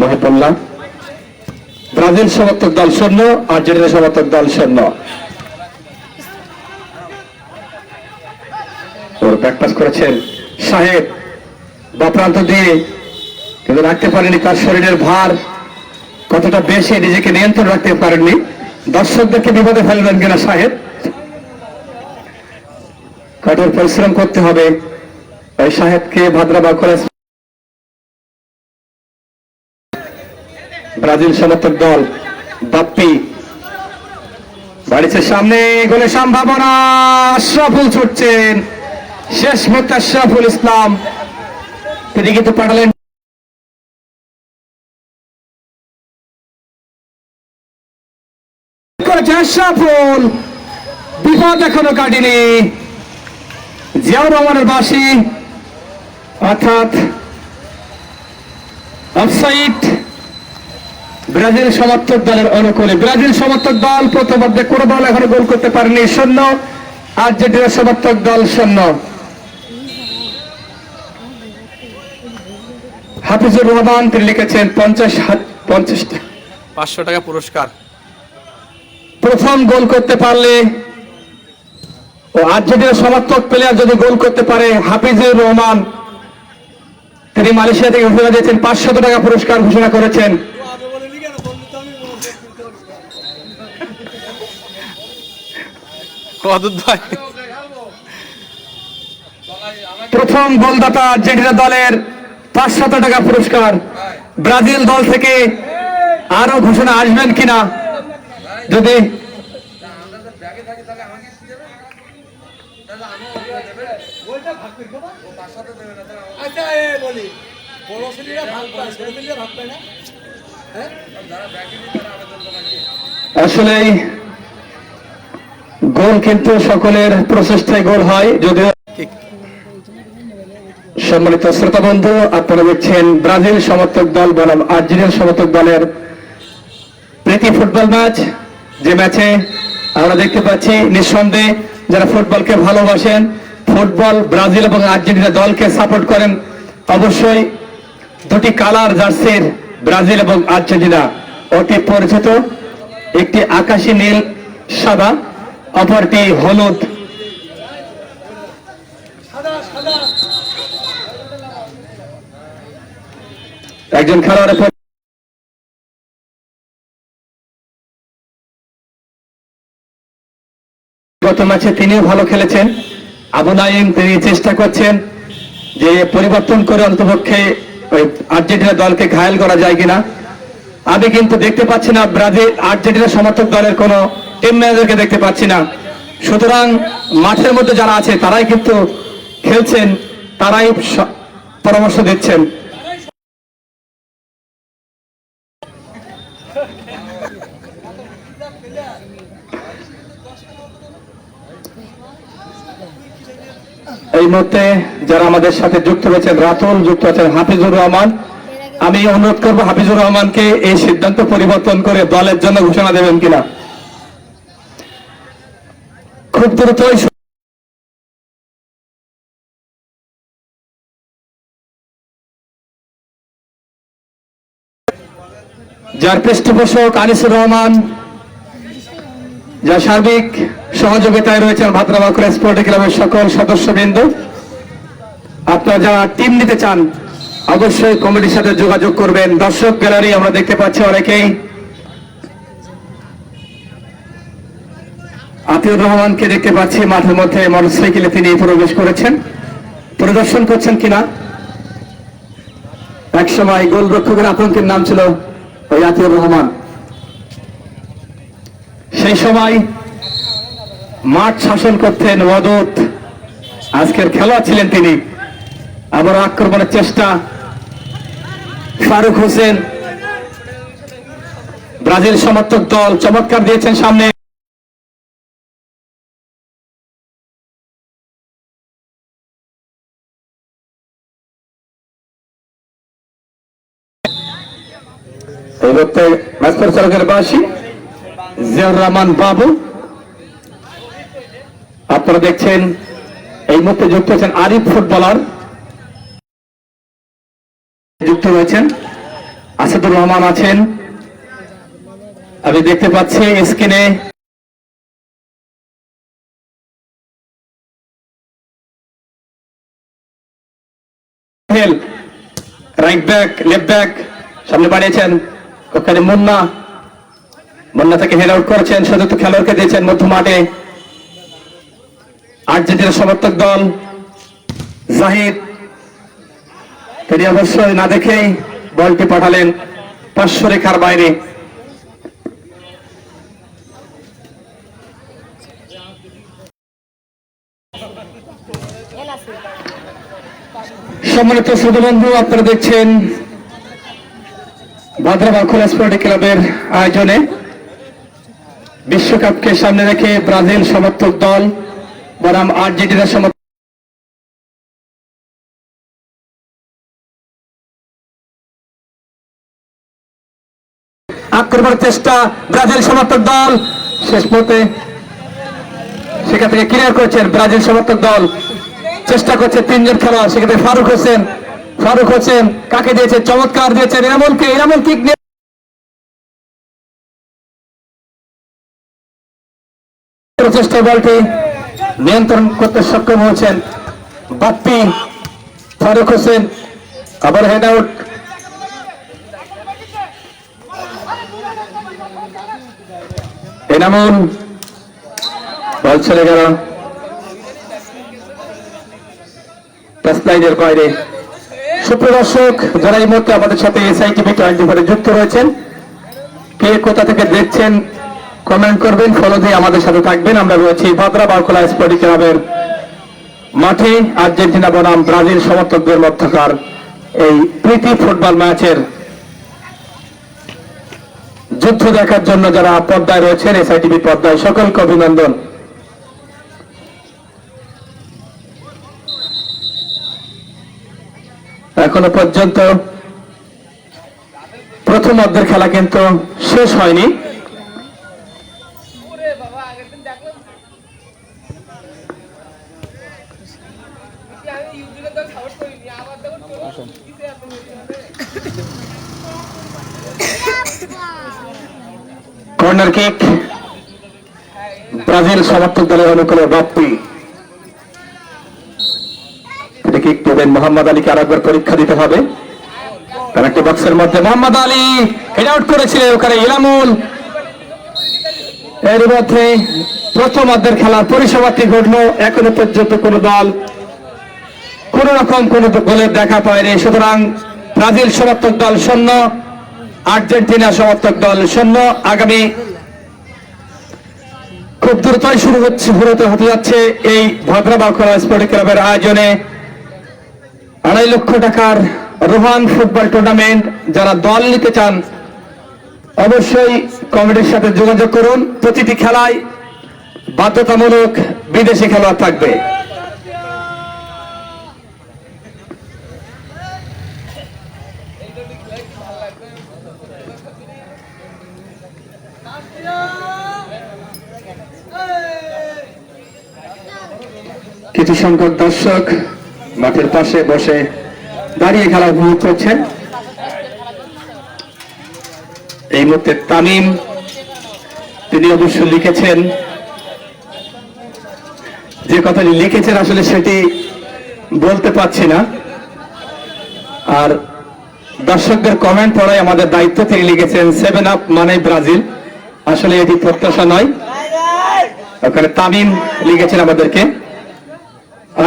মহিবুল্লাহ, ব্রাজিল সমর্থক দল 0, আর্জেন্টিনা সমর্থক দল 0। ওর ব্যাকপাস করেছেন সাহেব, বা প্রান্ত দিয়ে, কিন্তু রাখতে পারেনি। তার শরীরের ভার কতটা বেশি, নিজেকে নিয়ন্ত্রণ রাখতে পারেননি। দর্শকদেরকে বিপদে ফেলবেন কিনা সাহেব। কঠোর পরিশ্রম করতে হবে এই সাহেবকে। ভাদ্রাবাগ কলেজ ব্রাজিল সমর্থক দল বাপ্পি বাড়িছে সামনে, গোলের সম্ভাবনা। আশরাফুল ছুটছেন, শেষ মুহূর্তে আশরাফুল ইসলাম তিনি কিন্তু পাঠালেন করেছে আশরাফুল। বিপদ এখনো কাটেনি। জিয়াউর রহমানের বাঁশি, অর্থাৎ অফসাইড ব্রাজিল সমর্থক দলের অনুকূলে। ব্রাজিল সমর্থক দল প্রথমার্ধে কোনো দল এখনো গোল করতে পারেনি, 0। আর্জেন্টিনা সমর্থক দল 0। হাফিজুর রহমান তিনি লিখেছেন 500 টাকা পুরস্কার। প্রথম গোল করতে পারলে ও আর্জেন্টিনা সমর্থক প্লেয়ার যদি গোল করতে পারে, হাফিজুর রহমান তিনি মালয়েশিয়া থেকে ঘোষণা দিয়েছেন 500 টাকা পুরস্কার ঘোষণা করেছেন। প্রথম গোলদাতা আর্জেন্টিনা দলের 500 টাকা পুরস্কার। ব্রাজিল দল থেকে আরো ঘোষণা আসবেন কিনা, যদি আসলেই গোল কিন্তু সকলের প্রচেষ্টায় গোল হয়। যদিও সম্মানিত শ্রোতা বন্ধু, আপনারা দেখছেন ব্রাজিল সমর্থক দল বনাম আর্জেন্টিনা সমর্থক দলের প্রীতি ফুটবল ম্যাচ। যে ম্যাচে আমরা দেখতে পাচ্ছি নিঃসন্দেহে যারা ফুটবলকে ভালোবাসেন, ফুটবল ব্রাজিল এবং আর্জেন্টিনা দলকে সাপোর্ট করেন, অবশ্যই দুটি কালার জার্সির ব্রাজিল এবং আর্জেন্টিনা অতি পরিচিত। একটি আকাশী নীল সাদা, অপরটি হলুদ। একজন খেলোয়াড়ের গত ম্যাচে তিনিও ভালো খেলেছেন। আবু নাইম তিনি চেষ্টা করছেন যে পরিবর্তন করে অন্তপক্ষে ওই আর্জেন্টিনা দলকে ঘায়েল করা যায় কিনা। আমি কিন্তু দেখতে পাচ্ছি না ব্রাজিল আর্জেন্টিনা সমর্থক দলের কোন টিম ম্যানেজারকে দেখতে পাচ্ছি না। সুতরাং মাঠের মধ্যে যারা আছে তারাই কিন্তু খেলছেন, তারাই পরামর্শ দিচ্ছেন। এই মুহূর্তে যারা আমাদের সাথে যুক্ত রয়েছেন, রাতুল যুক্ত আছেন, হাফিজুর রহমান। আমি অনুরোধ করবো হাফিজুর রহমানকে এই সিদ্ধান্ত পরিবর্তন করে দলের জন্য ঘোষণা দেবেন কিনা। খুব দ্রুতই যার পৃষ্ঠপোষক আনিসুর রহমান, যার সার্বিক সহযোগিতায় রয়েছেন ভাদ্রাবাগ স্পোর্টিং ক্লাবের সকল সদস্যবৃন্দ। আপনারা যারা টিম নিতে চান অবশ্যই কমিটির সাথে যোগাযোগ করবেন। দর্শক গ্যালারি আমরা দেখতে পাচ্ছি অনেকেই। আতিউর রহমানকে দেখতে পাচ্ছি মাঠের মধ্যে মোটরসাইকেলে তিনি প্রবেশ করেছেন। পরিদর্শন করছেন কিনা। একসময় গোলরক্ষকের আতঙ্কের নাম ছিল ওই আতিউর রহমান। সেই সময় মাঠ শাসন করতেন ওয়াদুদ, আজকের খেলোয়াড় ছিলেন তিনি। আবার আক্রমণের চেষ্টা, ফারুক হোসেন, ব্রাজিল সমর্থক দল চমৎকার দিয়েছেন সামনে। এই মুহূর্তে ম্যাচ পরিচালকের বাসী জিয়াউর রহমান বাবু, আপনারা দেখছেন এই মুহূর্তে যুক্ত হয়েছেন আরিফ ফুটবলার, যুক্ত হয়েছেন আসাদুর রহমান আছেন। আমি দেখতে পাচ্ছি স্ক্রিনে রাইট ব্যাক, লেফট ব্যাক সামনে বাড়িয়েছেন ওখানে মুন্না থেকে হেড আউট করেছেন, সতীর্থ খেলোয়াড়কে দিয়েছেন মধ্য মাঠে। আর্জেন্টিনার সমর্থক দল জাহিদ, তিনি অবশ্যই না দেখেই বলটি পাঠালেন 500 রেখার বাইরে। সম্মানিত শ্রোতা বন্ধু, আপনারা দেখছেন ভাদ্রা বাউখোলা স্পোর্টিং ক্লাবের আয়োজনে বিশ্বকাপকে সামনে রেখে ব্রাজিল সমর্থক দল বনাম আর্জেন্টিনার সমর্থক আক্রমণের চেষ্টা, ব্রাজিল সমর্থক দল শেষ মুহূর্তে সেখান থেকে ক্লিয়ার করেছেন ব্রাজিল সমর্থক দল। চেষ্টা করছে 3 জন খেলোয়াড়, সেক্ষেত্রে ফারুক হোসেন কাকে দিয়েছে, চমৎকার দিয়েছেন এনামুল কিক নিয়ে চেষ্টা, বলটি নিয়ন্ত্রণ করতে সক্ষম হয়েছেন বাপ্পি। ফারুক হোসেন আবার হেড আউট, এনামুল, বল চলে গেল টাচলাইনের বাইরে। সুপ্রিয় দর্শক, যারা এই মুহূর্তে আমাদের সাথে এসআইটিভি 24 যুক্ত রয়েছেন, কে কোথা থেকে দেখছেন কমেন্ট করবেন, ফলো দিয়ে আমাদের সাথে থাকবেন। আমরা রয়েছি ভাদ্রা বাউখোলা স্পোর্টিং ক্লাবের মাঠে আর্জেন্টিনা বনাম ব্রাজিল সমর্থকদের মধ্যকার এই প্রীতি ফুটবল ম্যাচের যুদ্ধ দেখার জন্য যারা পর্দায় রয়েছেন, এসআইটিভি পর্দায় সকলকে অভিনন্দন। এখনো পর্যন্ত প্রথম অর্ধের খেলা কিন্তু শেষ হয়নি। কর্নার কিক ব্রাজিল সমর্থক দলের অনুকূলে বাপ্পি, কিক দেবেন মোহাম্মদ আলীকে আরেকবার পরীক্ষা দিতে হবে। পেনাল্টি বক্সের মধ্যে মোহাম্মদ আলী হেড আউট করেছিলেন, ওখানে ইলামুল। এর মধ্যে প্রথম অর্ধের খেলার পরিসমাপ্তি ঘটলো। এখনো পর্যন্ত কোন দল কোন রকম কোন গোলের দেখা পায়নি। সুতরাং ব্রাজিল সমর্থক দল 0, আর্জেন্টিনা সমর্থক দল 0। আগামী খুব দ্রুতই হতে যাচ্ছে এই ভাদ্রা বাউখোলা স্পোর্টিং ক্লাবের আয়োজনে 2.5 লক্ষ টাকার রোহান ফুটবল টুর্নামেন্ট। যারা দল নিতে চান অবশ্যই কমিটির সাথে যোগাযোগ করুন। প্রতিটি খেলায় বাধ্যতামূলক বিদেশি খেলোয়াড় থাকবে। কিছু সংখ্যক দর্শক মাঠের পাশে বসে দাঁড়িয়ে খেলা উপভোগ করছেন। এই মুহূর্তে তামিম, তিনি অবশ্য লিখেছেন, যে কথাটি লিখেছেন আসলে সেটি বলতে পারছি না। আর দর্শকদের কমেন্ট পড়াই আমাদের দায়িত্ব। তিনি লিখেছেন 7 আপ মানে ব্রাজিল, আসলে এটি প্রত্যাশা নয়। ওখানে তামিম লিখেছেন আমাদেরকে।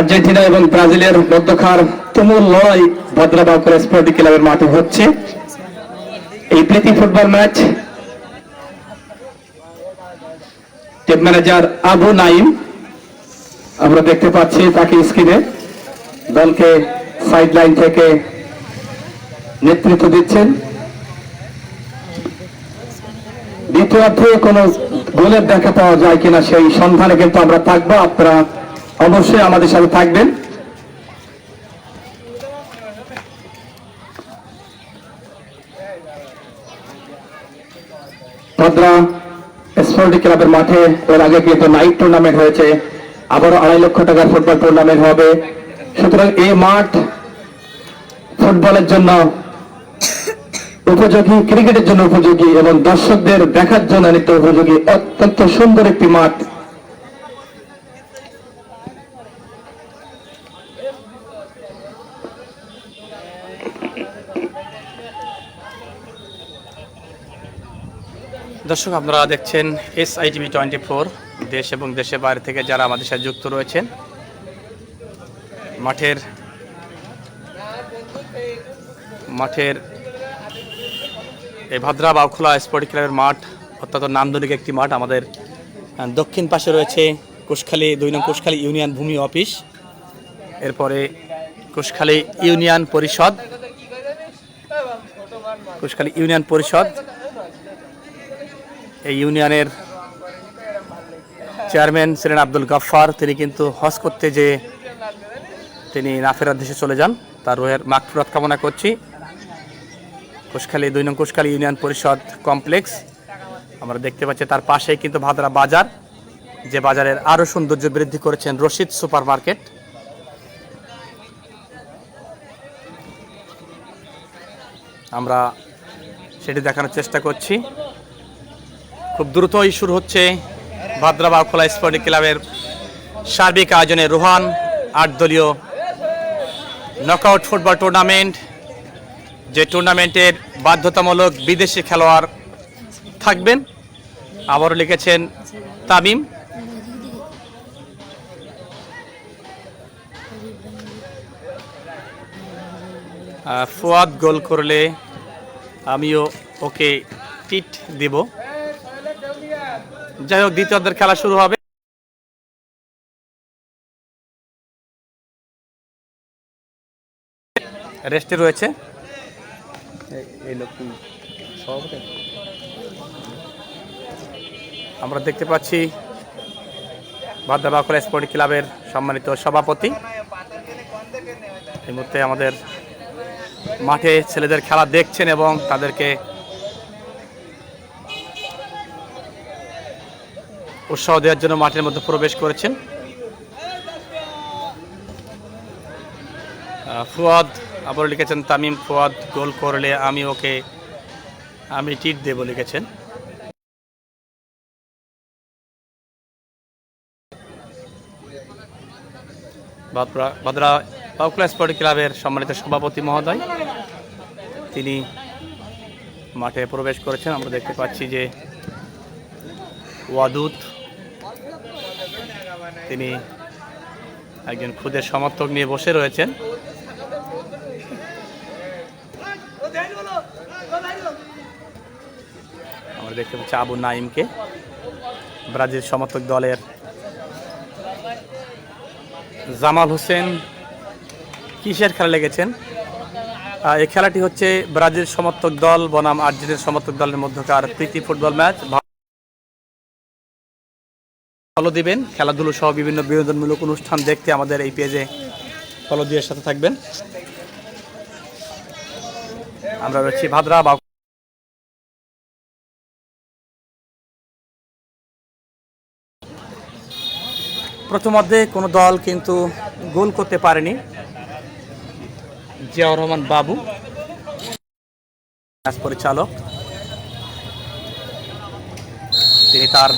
আর্জেন্টিনা এবং ব্রাজিলের মধ্যকার তুমুল লড়াই ভদ্রা বাউকুড়া স্পোর্টিং ক্লাবের মাঠে হচ্ছে এই প্রীতি football match. Team manager Abu Naim আমরা দেখতে পাচ্ছি তাকে স্ক্রিনে, দলকে সাইড লাইন থেকে নেতৃত্ব দিচ্ছেন। দ্বিতীয়ার্ধে কোন গোলের দেখা পাওয়া যায় কিনা সেই সন্ধানে কিন্তু আমরা থাকবো, আপনারা অবশ্যই আমাদের সাথে থাকবেন। ভদ্রা স্পোর্টিং ক্লাবের মাঠে এর আগে কিন্তু নাইট টুর্নামেন্ট হয়েছে, আবারও 2.5 লক্ষ টাকার ফুটবল টুর্নামেন্ট হবে। সুতরাং এই মাঠ ফুটবলের জন্য উপযোগী, ক্রিকেটের জন্য উপযোগী এবং দর্শকদের দেখার জন্য নিত্য উপযোগী অত্যন্ত সুন্দর একটি মাঠ। দর্শক, আপনারা দেখছেন SITV 24, দেশ এবং দেশের বাইরে থেকে যারা আমাদের সাথে যুক্ত রয়েছেন। মাঠের এই ভদ্রা বাউকুড়া স্পোর্টিং ক্লাবের মাঠ অত্যন্ত নান্দনিক একটি মাঠ। আমাদের দক্ষিণ পাশে রয়েছে কুশখালী 2 নং কুশখালী ইউনিয়ন ভূমি অফিস, এরপরে কুশখালী ইউনিয়ন পরিষদ, এই ইউনিয়নের চেয়ারম্যান ছিলেন আব্দুল গাফফার। তিনি কিন্তু হজ করতে যে তিনি না ফেরার দেশে চলে যান, তার রুহের মাগফিরাত কামনা করছি। কুশখালী 2 নং কুশখালী ইউনিয়ন পরিষদ কমপ্লেক্স আমরা দেখতে পাচ্ছি, তার পাশেই কিন্তু ভাদরা বাজার, যে বাজারের আরো সৌন্দর্য বৃদ্ধি করেছেন রশিদ সুপার মার্কেট। আমরা সেটি দেখানোর চেষ্টা করছি। খুব দ্রুতই শুরু হচ্ছে ভদ্রা বাউকুড়া স্পোর্টিং ক্লাবের সার্বিক আয়োজনে রোহান 8 দলীয় নকআউট ফুটবল টুর্নামেন্ট, যে টুর্নামেন্টের বাধ্যতামূলক বিদেশি খেলোয়াড় থাকবেন। আবারও লিখেছেন তামিম। ফুয়াদ গোল করলে আমিও ওকে টিট দেব। যাই হোক, দ্বিতীয়ার্ধের খেলা শুরু হবে। রেস্টে রয়েছে আমরা দেখতে পাচ্ছি ভদ্রা বাউকুড়া স্পোর্টিং ক্লাবের সম্মানিত সভাপতি এই মুহূর্তে আমাদের মাঠে ছেলেদের খেলা দেখছেন এবং তাদেরকে উৎসাহ দেওয়ার জন্য মাঠের মধ্যে প্রবেশ করেছেন। ফুয়াদ আবার লিখেছেন তামিম, ফুয়াদ গোল করলে আমি টিট দেব লিখেছেন। ভদ্রা বাউকুড়া স্পোর্টিং ক্লাবের সম্মানিত সভাপতি মহোদয় তিনি মাঠে প্রবেশ করেছেন। আমরা দেখতে পাচ্ছি যে ওয়াদুদ তিনি একজন খুদের সমর্থক নিয়ে বসে রয়েছেন। আমরা দেখতে পাচ্ছি আবু নাইমকে, ব্রাজিল সমর্থক দলের জামাল হোসেন। কিসের খেলা লেগেছেন? এই খেলাটি হচ্ছে ব্রাজিল সমর্থক দল বনাম আর্জেন্টিনা সমর্থক দলের মধ্যকার প্রীতি ফুটবল ম্যাচ। ফলো দিবেন, খেলাধুলো সহ বিভিন্ন বিনোদনমূলক অনুষ্ঠান দেখতে আমাদের এই পেজে ফলো দিয়ে সাথে থাকবেন। আমরা রয়েছি ভদ্রা বাউকুড়া। প্রথমার্ধে কোনো দল কিন্তু গোল করতে পারেনি। জিয়াউর রহমান বাবু ম্যাচ পরিচালক, তিনি তার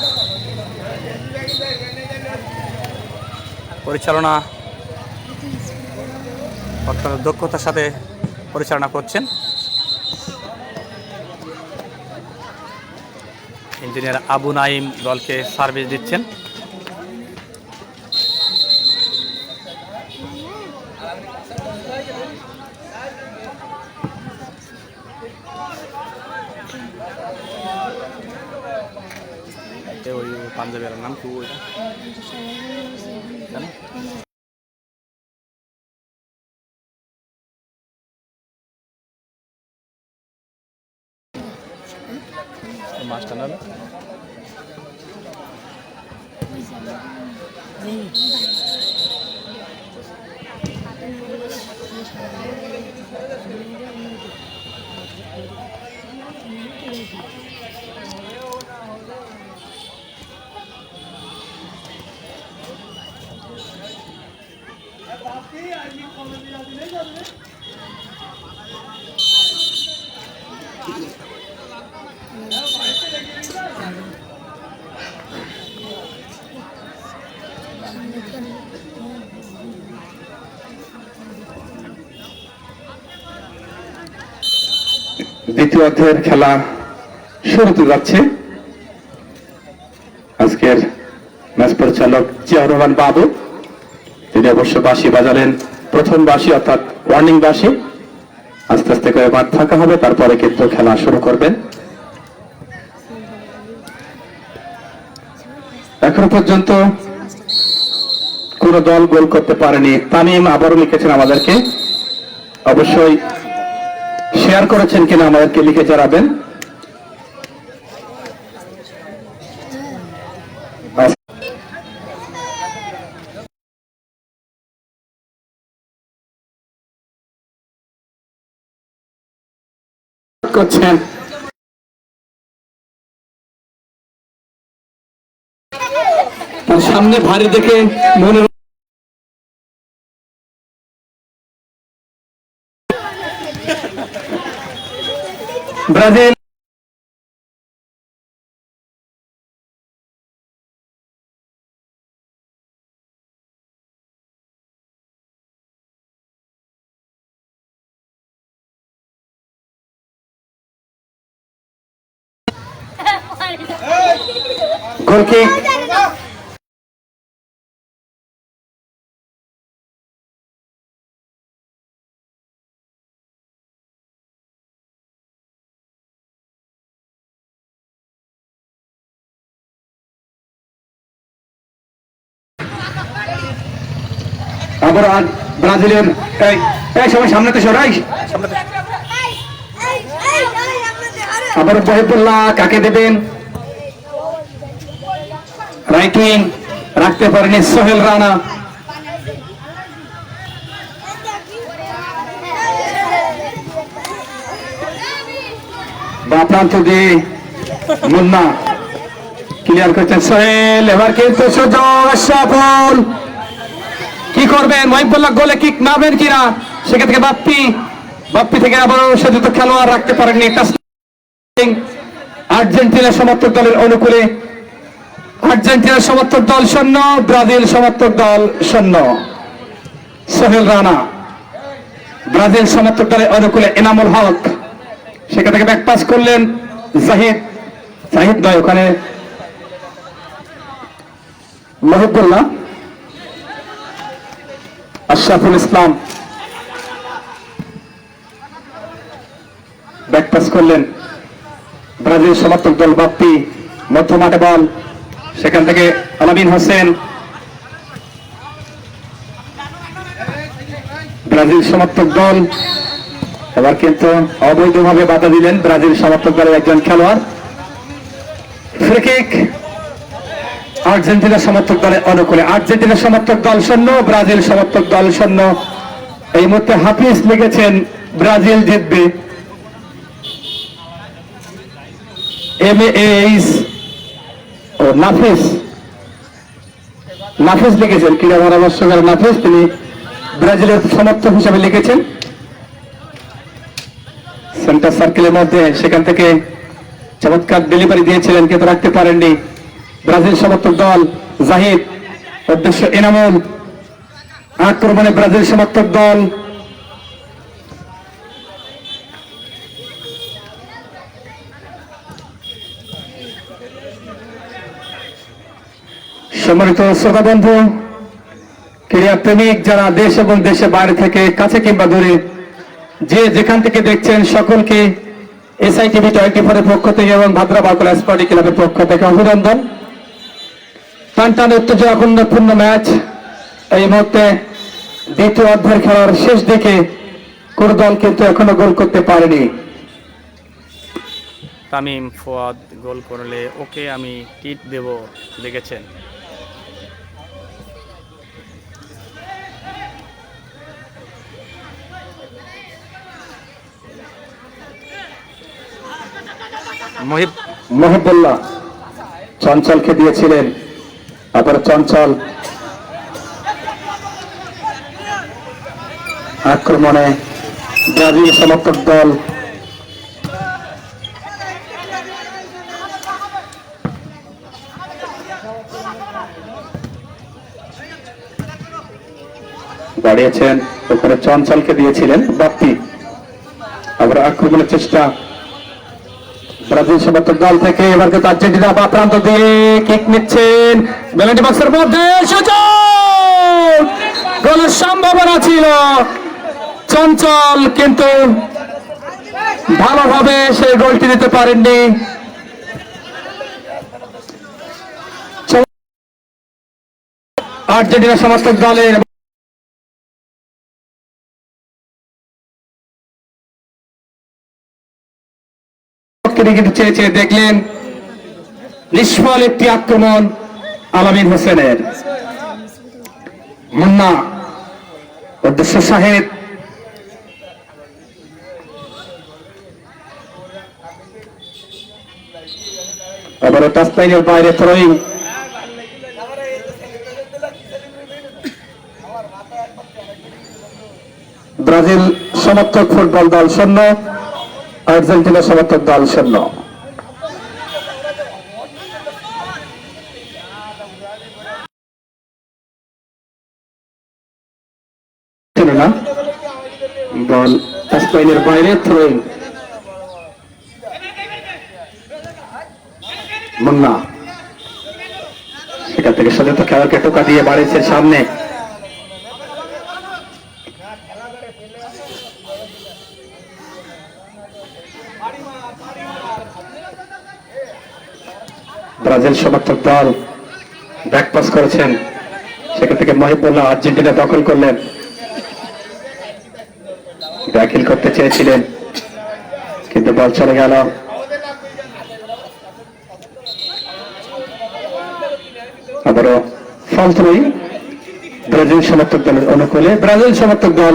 পরিচালনা অত্যন্ত দক্ষতার সাথে পরিচালনা করছেন। ইঞ্জিনিয়ার আবু নাইম দলকে সার্ভিস দিচ্ছেন। পাঞ্জাবের নাম কি ওইটা জানো? মাছটা না দ্বিতীয় অধ্যায়ের খেলা শুরুতে যাচ্ছে। আজকের ম্যাচ পরিচালক জিয়াউর রহমান বাবু, তিনি অবশ্য বাঁশি বাজালেন, প্রথম বাঁশি অর্থাৎ ওয়ার্নিং বাঁশি। আস্তে আস্তে করে মাঠ থাকা হবে, তারপরে কিন্তু খেলা শুরু করবেন। এখন পর্যন্ত কোন দল গোল করতে পারেনি। তামিম আবারও লিখেছেন আমাদেরকে, অবশ্যই শেয়ার করেছেন কিনা আমাদেরকে লিখে জানাবেন। করছেন তার সামনে ভারী দেখে মনে ব্রাজিল গোলকিক আবার ব্রাজিলের সবাই সামনে তো সরাই আবার বহিবুল্লাহ কাকে দেবেন? রাইট উইং রাখতে পারেনি সোহেল রানা। বা প্রান্ত দিয়ে মুন্না ক্লিয়ার করছেন সোহেল। এবার কিন্তু সুযোগ সফল। কি করবেন মহিবুল্লাহ? গোলে কিক মারবেন কিনা? সেখান থেকে বাপ্পি থেকে আবারও সতীর্থ খেলোয়াড় রাখতে পারেননি। আর্জেন্টিনার সমর্থক দলের অনুকূলে আর্জেন্টিনার সমর্থক দল 0, ব্রাজিল সমর্থক দল 0। সোহেল রানা ব্রাজিল সমর্থক দলের অনুকূলে এনামুল হক, সেখান থেকে ব্যাক পাস করলেন জাহিদ নয়, ওখানে মহিবুল্লাহ। আশরাফুল ইসলাম ব্যাক পাস করলেন ব্রাজিল সমর্থক দল বাপ্পি। মধ্য মাঠে বল, সেখান থেকে আলামিন হোসেন। ব্রাজিল সমর্থক দল এবার কিন্তু অবৈধভাবে বাধা দিলেন ব্রাজিল সমর্থক দলের একজন খেলোয়াড়। ফ্রি কিক আর্জেন্টিনা সমর্থক দলের অনুকূলে। আর্জেন্টিনা সমর্থক দল 0, ব্রাজিল সমর্থক দল 0। এই মুহূর্তে হাফিজ লিখেছেন ব্রাজিল জিতবে। নাফিস লিখেছেন, ক্রীড়া পরামর্শকের নাফিস, তিনি ব্রাজিলের সমর্থক হিসাবে লিখেছেন। সেন্টার সার্কেলের মধ্যে সেখান থেকে চমৎকার ডেলিভারি দিয়েছিলেন, কিন্তু রাখতে পারেননি ব্রাজিল সমর্থক দল। জাহিদ উদ্দেশ্য এনামুল, আক্রমণে ব্রাজিল সমর্থক দল। সম্মানিত শ্রোতা বন্ধু, ক্রীড়া প্রেমিক যারা দেশ এবং দেশের বাইরে থেকে কাছে কিংবা দূরে যে যেখান থেকে দেখছেন, সকলকে SI TV 24 এর পক্ষ থেকে এবং ভাদ্রা বাকুলা স্পোর্টিং ক্লাবের পক্ষ থেকে অভিনন্দন। টানটান উত্তেজনাপূর্ণ ম্যাচ। এই মুহূর্তে দ্বিতীয় অর্ধের খেলার শেষ দিকে কোন দল কিন্তু এখনো গোল করতে পারেনি। তামিম ফুয়াদ গোল করলে ওকে আমি টিট দেব, লিখেছেন। মহিবুল্লাহ চঞ্চলকে দিয়েছিলেন, আবার চঞ্চল আক্রমণে ব্রাজিল সমর্থক দল দাঁড়িয়েছেন, ওখানে চঞ্চলকে দিয়েছিলেন বাপ্পি। আবার আক্রমণের চেষ্টা ব্রাজিল সমর্থক দল থেকে, এবার কিন্তু আর্জেন্টিনা বা প্রান্ত দিয়ে কিক নিচ্ছেন, পেনাল্টি বক্সের মধ্যে সুযোগ, গোলের সম্ভাবনা ছিল। চঞ্চল কিন্তু ভালোভাবে সেই গোলটি দিতে পারেননি। আর্জেন্টিনা সমর্থক দলের কিন্তু চেয়ে চেয়ে দেখলেন নিষ্ফল একটি আক্রমণ আলামিন হোসেনের। মুন্না উদ্দেশ্য সাহেব আবারও টাচ লাইনের বাইরে থ্রোয়িং। ব্রাজিল সমর্থক ফুটবল দল 0, আর্জেন্টিনা সমর্থক দল 0। না বল টাচ লাইনের বাইরে থ্রোয়িং। মুন্না সেখান থেকে সযত্ন খেলোয়াড়কে টোকা দিয়ে বাড়িয়েছে সামনে। ব্রাজিল সমর্থক দল ব্যাক পাস করেছেন, সেখান থেকে মহিবুল্লাহ আর্জেন্টিনা দখল করলেন, দাখিল করতে চেয়েছিলেন কিন্তু বল চলে গেল। আবারও ফল থ্রোয়িং ব্রাজিল সমর্থক দলের অনুকূলে। ব্রাজিল সমর্থক দল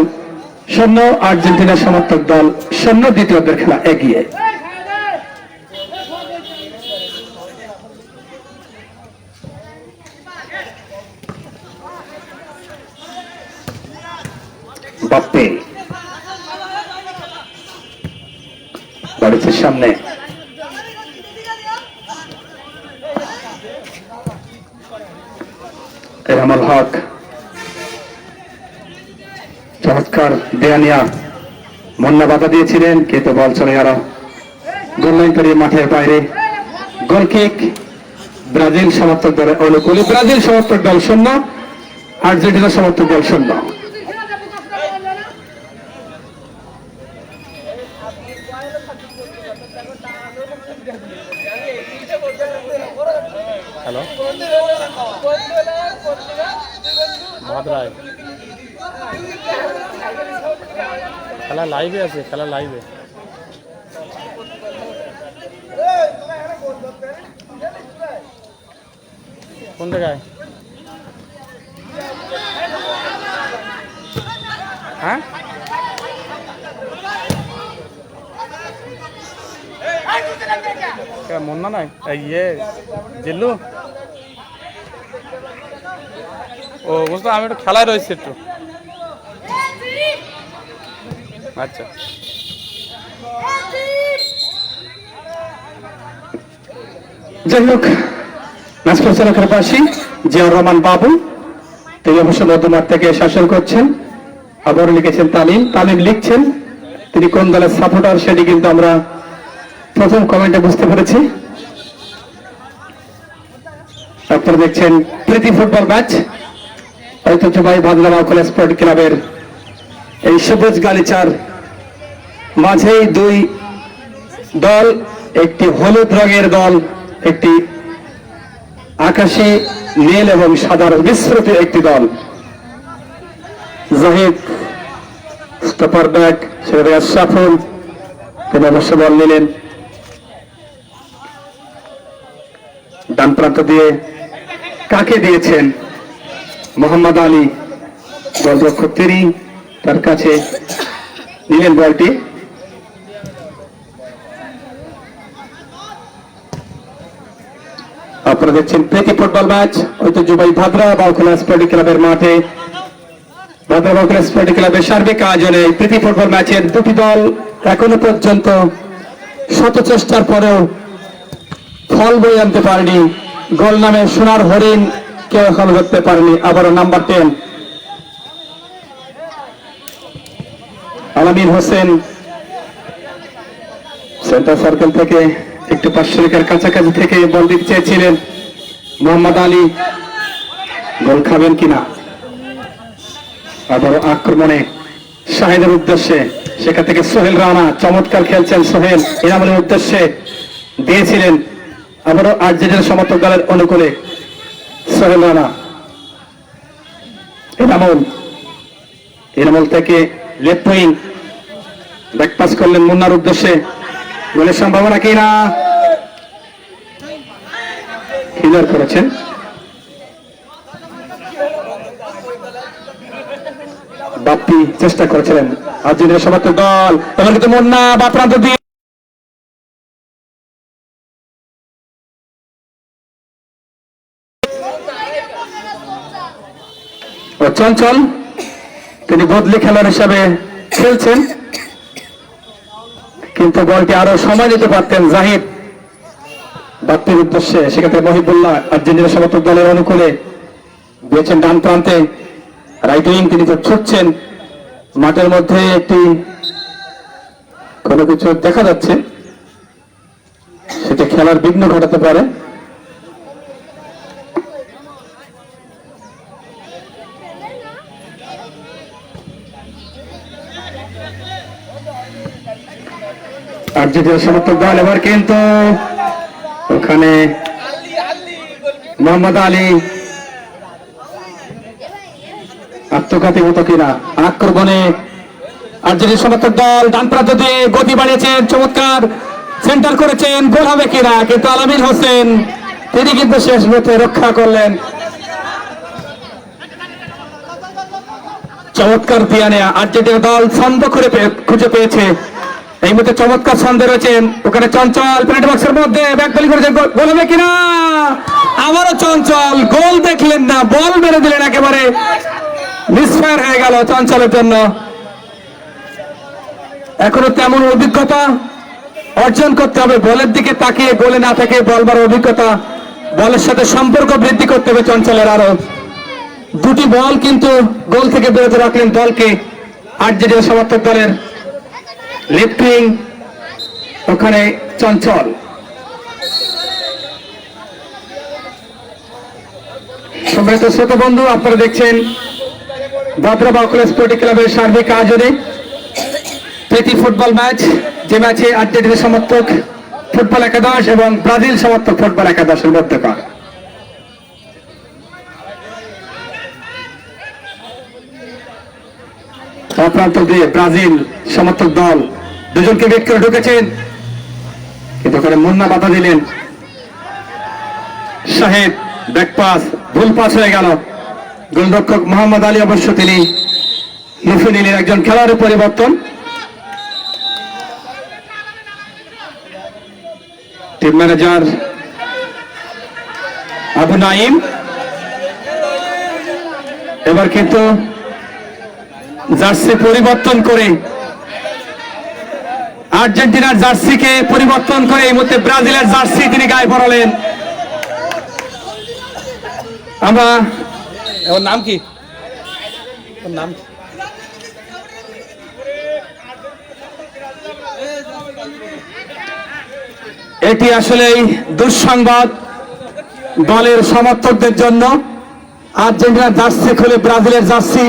0, আর্জেন্টিনা সমর্থক দল 0, দ্বিতীয় অর্ধের খেলা এগিয়ে। বাপ্পি বাড়িতে সামনে, এনামুল হক চমৎকার দেয়ানিয়া। মুন্না বাধা দিয়েছিলেন কিন্তু বল চলে গেল গোল লাইন পেরিয়ে মাঠের বাইরে। গোল কিক ব্রাজিল সমর্থক দলের অনুকূলে। ব্রাজিল সমর্থক দল 0, আর্জেন্টিনা সমর্থক দল 0। হ্যালো ভাদ্রায় খেলা লাইভে আছে, খেলা লাইভে। কোন জায়গায়? হ্যাঁ মুন্না নাই, ইয়ে জিল্লু। ও বুঝলাম, আমি একটু খেলায় রয়েছি একটু। আচ্ছা যাই হোক, ম্যাচ পরিচালকের পাশে জিয়াউর রহমান বাবু, তিনি অবশ্য মধ্যমাঠ থেকে শাসন করছেন। আবারও লিখেছেন তামিম। তামিম লিখছেন তিনি কোন দলের সাপোর্টার সেটি কিন্তু আমরা প্রথম কমেন্টে বুঝতে পেরেছি। আপনারা দেখছেন প্রীতি ফুটবল ম্যাচ, ঐতিহ্যবাহী ভাদলা কলেজ স্পোর্ট ক্লাবের এই সবুজ গালিচার মাঝেই দুই দল, একটি হলুদ রঙের দল, একটি আকাশী নীল এবং সাদার মিশ্রিত একটি দল। জাহিদ স্টপার ব্যাক, সেখানে আশরাফুল তিনি অবশ্য বল নিলেন। ডান প্রান্ত দিয়ে কাকে দিয়েছেন? মোহাম্মদ আলী, গোলরক্ষক তিনি, তার কাছে নিলেন বলটি। আপনারা দেখছেন প্রীতি ফুটবল ম্যাচ ঐতিহ্যবাহী ভাদ্রা বাউখলা স্পোর্টিং ক্লাবের মাঠে। ভাদ্রা বাউখলা স্পোর্টিং ক্লাবের সার্বিক আয়োজনে প্রীতি ফুটবল ম্যাচের দুটি দল এখনো পর্যন্ত শত চেষ্টার পরেও ফল বই আনতে পারেনি। গোল নামে সোনার হরিণ কেউ এখনো ধরতে পারেনি। আবারও নাম্বার 10 আলামিন হোসেন সেন্টার সার্কেল থেকে একটু পার্শ্বরেখার কাছাকাছি থেকে বল দিতে চেয়েছিলেন। মোহাম্মদ আলী গোল খাবেন কিনা? আবারও আক্রমণে শাহিদের উদ্দেশ্যে, সেখান থেকে সোহেল রানা চমৎকার খেলছেন। সোহেল এনামুলের উদ্দেশ্যে দিয়েছিলেন। আবারও আর্জেন্টিনার সমর্থক দলের অনুকূলে সোহেল রানা, এনামুল থেকে লেফট উইং ব্যাক পাস করলেন মুন্নার উদ্দেশ্যে। গোলের সম্ভাবনা কিনা? ক্লিয়ার করেছেন। বাপ্পি চেষ্টা করেছিলেন আর্জেন্টিনার সমর্থক দল, এবার কিন্তু মুন্না বা প্রান্ত দিয়ে চঞ্চল তিনি বদলি খেলোয়াড় হিসাবে খেলছেন, কিন্তু বলটি আরো সময় নিতে পারতেন। জাহিদ বাপ্পির উদ্দেশ্যে, সেক্ষেত্রে মহিবুল্লাহ আর্জেন্টিনা সমর্থক দলের অনুকূলে দিয়েছেন ডান প্রান্তে। রাইট উইং তিনি তো ছুটছেন মাঠের মধ্যে, একটি কোনো কিছু দেখা যাচ্ছে, সেটা খেলার বিঘ্ন ঘটাতে পারে। আর্জেন্টিনার সমর্থক দল এবার কিন্তু ওখানে মোহাম্মদ আলী আত্মঘাতী মতো কিনা। আক্রমণে আর্জেন্টিনার সমর্থক দল ডান প্রান্ত দিয়ে গতি বাড়িয়েছেন, চমৎকার সেন্টার করেছেন, গোল হবে কিনা? কিন্তু আলামিন হোসেন তিনি কিন্তু শেষ মুহূর্তে রক্ষা করলেন। চমৎকার দিয়া নেয়া আর্জেন্টিনা দল ছন্দ খুঁজে পেয়েছে। এই মুহূর্তে চমৎকার ছন্দে রয়েছেন। ওখানে চঞ্চল পেনাল্টি বক্সের মধ্যে ব্যাক বলি করেছেন, গোল হবে কিনা? আবারও চঞ্চল গোল দেখলেন না, বল মেরে দিলেন, একেবারে মিসফায়ার হয়ে গেল চঞ্চলের জন্য। এখনো তেমন অভিজ্ঞতা অর্জন করতে হবে, বলের দিকে তাকিয়ে গোলে না থেকে বল মারার অভিজ্ঞতা, বলের সাথে সম্পর্ক বৃদ্ধি করতে হবে চঞ্চলের। আরো দুটি বল কিন্তু গোল থেকে বিরত রাখলেন দলকে আর্জেন্টিনা সমর্থক দলের। লেফট উইং ওখানে চঞ্চল, সম্মানিত শ্রোতা বন্ধু, আপনারা দেখছেন ভাদ্রা বাউখলা স্পোর্টিং ক্লাবের সার্বিক আয়োজনে প্রীতি ফুটবল ম্যাচ, যে ম্যাচে আর্জেন্টিনা সমর্থক ফুটবল একাদশ এবং ব্রাজিল সমর্থক ফুটবল একাদশের মধ্যকার। অপ্রান্ত দিয়ে ব্রাজিল সমর্থক দল দুজনকে বেট করে ঢুকেছেন, কিন্তু ওখানে মুন্না বাধা দিলেন। শাহেদ ব্যাক পাস, ভুল পাস হয়ে গেল। গোলরক্ষক মোহাম্মদ আলী অবশ্য তিনি লুফে নিলেন একজন খেলোয়াড়ের পরিবর্তন। টিম ম্যানেজার আবু নাইম এবার কিন্তু জার্সি পরিবর্তন করে, আর্জেন্টিনার জার্সিকে পরিবর্তন করে এই মুহূর্তে ব্রাজিলের জার্সি তিনি গায়ে পরালেন। আমরা ওর নাম কি? ওর নাম কি? এটি আসলেই দুঃসংবাদ দলের সমর্থকদের জন্য। আর্জেন্টিনার জার্সি খুলে ব্রাজিলের জার্সি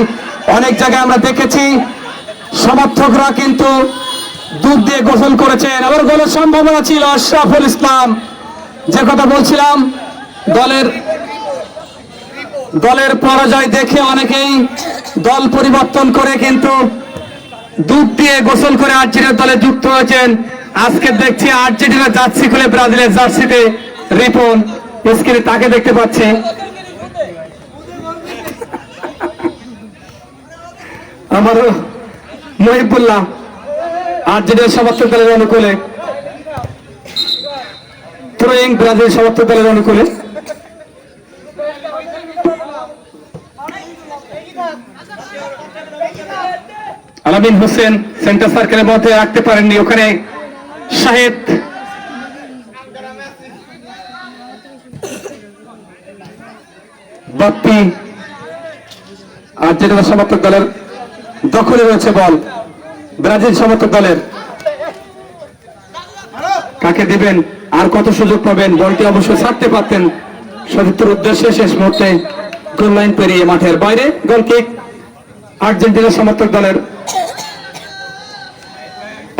অনেক জায়গায় আমরা দেখেছি, সমর্থকরা কিন্তু দুধ দিয়ে গোসল করেছেন। আবার গোলের সম্ভাবনা ছিল। আশরাফুল ইসলাম, যে কথা বলছিলাম, দলের দলের পরাজয় দেখে অনেকেই দল পরিবর্তন করে কিন্তু দুধ দিয়ে গোসল করে আর্জেন্টিনার দলে যুক্ত হয়েছেন। আজকে দেখছি আর্জেন্টিনার জার্সি খুলে ব্রাজিলের জার্সিতে রিপন স্ক্রিনে তাকে দেখতে পাচ্ছি। আমারও মহিবুল্লাহ আর্জেন্টিনার সমর্থক দলের অনুকূলে, থ্রোয়িং ব্রাজিল সমর্থক দলের অনুকূলে। আলামিন হোসেন সেন্টার সার্কেলের মধ্যে রাখতে পারেননি, ওখানে শাহেদ বাপ্পি আর্জেন্টিনা সমর্থক দলের দখলে রয়েছে বল ব্রাজিল সমর্থক দলের। কাকে দিবেন, আর কত সুযোগ পাবেন? বলটি অবশ্যই ছাড়তে পারতেন সতীর্থের উদ্দেশ্যে। শেষ মুহূর্তে গোল লাইন পেরিয়ে মাঠের বাইরে গোল কিক আর্জেন্টিনা সমর্থক দলের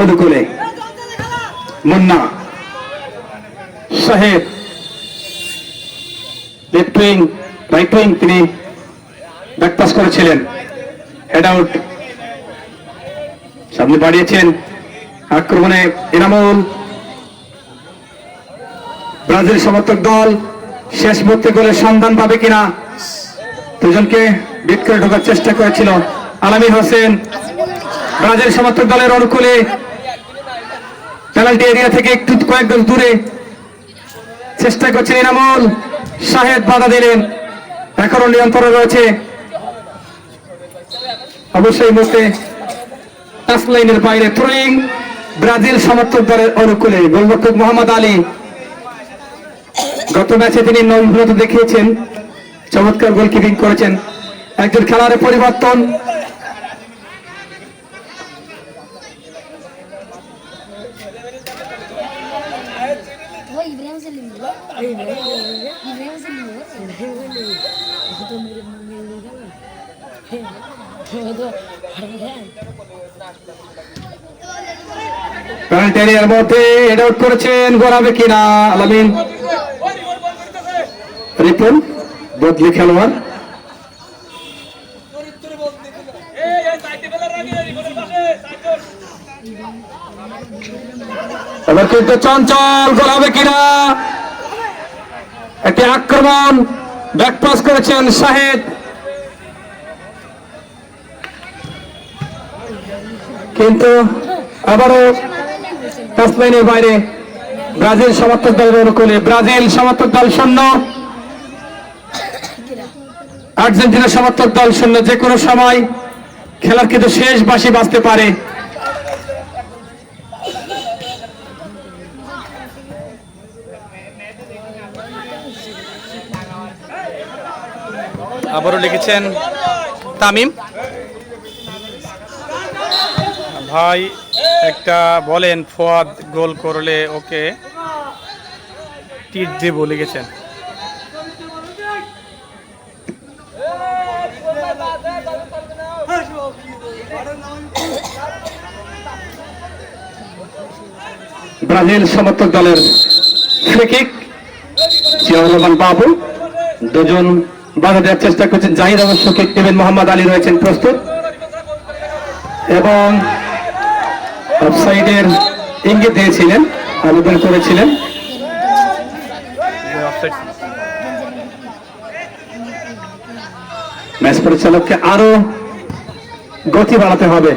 অনুকূলে। Munna Shahed left wing right wing তিনি ব্যাক পাস করেছিলেন, হেড আউট। সামনে বাড়িয়েছেন আক্রমণে এনামুল। ব্রাজিল সমর্থক দল শেষ মুহূর্তে গোলের সন্ধান পাবে কিনা, দুজনকে বিট করে ঢোকার চেষ্টা করেছিল আলামিন হোসেন। ব্রাজিল সমর্থক দলের অনুকূলে পেনাল্টি এরিয়া থেকে একটু কয়েকজন দূরে চেষ্টা করছেন এনামুল। শাহেদ বাধা দিলেন, এখনো নিয়ন্ত্রণে রয়েছে অবশ্যই মুহূর্তে টাচ লাইনের বাইরে। থ্রোয়িং ব্রাজিল সমর্থক দলের অনুকূলে গোলরক্ষক মোহাম্মদ আলী। গত ম্যাচে তিনি নৈপুণ্যতা দেখিয়েছেন, চমৎকার গোলকিপিং করেছেন। একজন খেলোয়াড়ের পরিবর্তন, পেনাল্টি এরিয়ার মধ্যে হেড আউট করেছেন, গোল হবে কিনা আলামিন। রিপন বদলি খেলোয়াড়, এবার কিন্তু চঞ্চল, গোল হবে কিনা। একটি আক্রমণ, ব্যাক পাস করেছেন শাহেদ, কিন্তু আবারও টাচ লাইনের বাইরে। ব্রাজিল সমর্থক দলের অনুকূলে ব্রাজিল সমর্থক দল 0, আর্জেন্টিনা সমর্থক দল 0। যে কোনো সময় খেলার কিন্তু শেষ বাঁশি বাজতে পারে। আবারও লিখেছেন তামিম ভাই, একটা বলেন ফুয়াদ গোল করলে ওকে টিট দেব লিখেছেন। ব্রাজিল সমর্থক দলের ফ্রি কিক, জিয়াউর রহমান বাবু দুজন বাধা দেওয়ার চেষ্টা করছেন। জাহিদ অবশ্য কিক দেবেন, মোহাম্মদ আলী রয়েছেন প্রস্তুত এবং অফসাইডের ইঙ্গিত দিয়েছিলেন, আবেদন করেছিলেন। ম্যাচ পরিচালককে আরো গতি বাড়াতে হবে।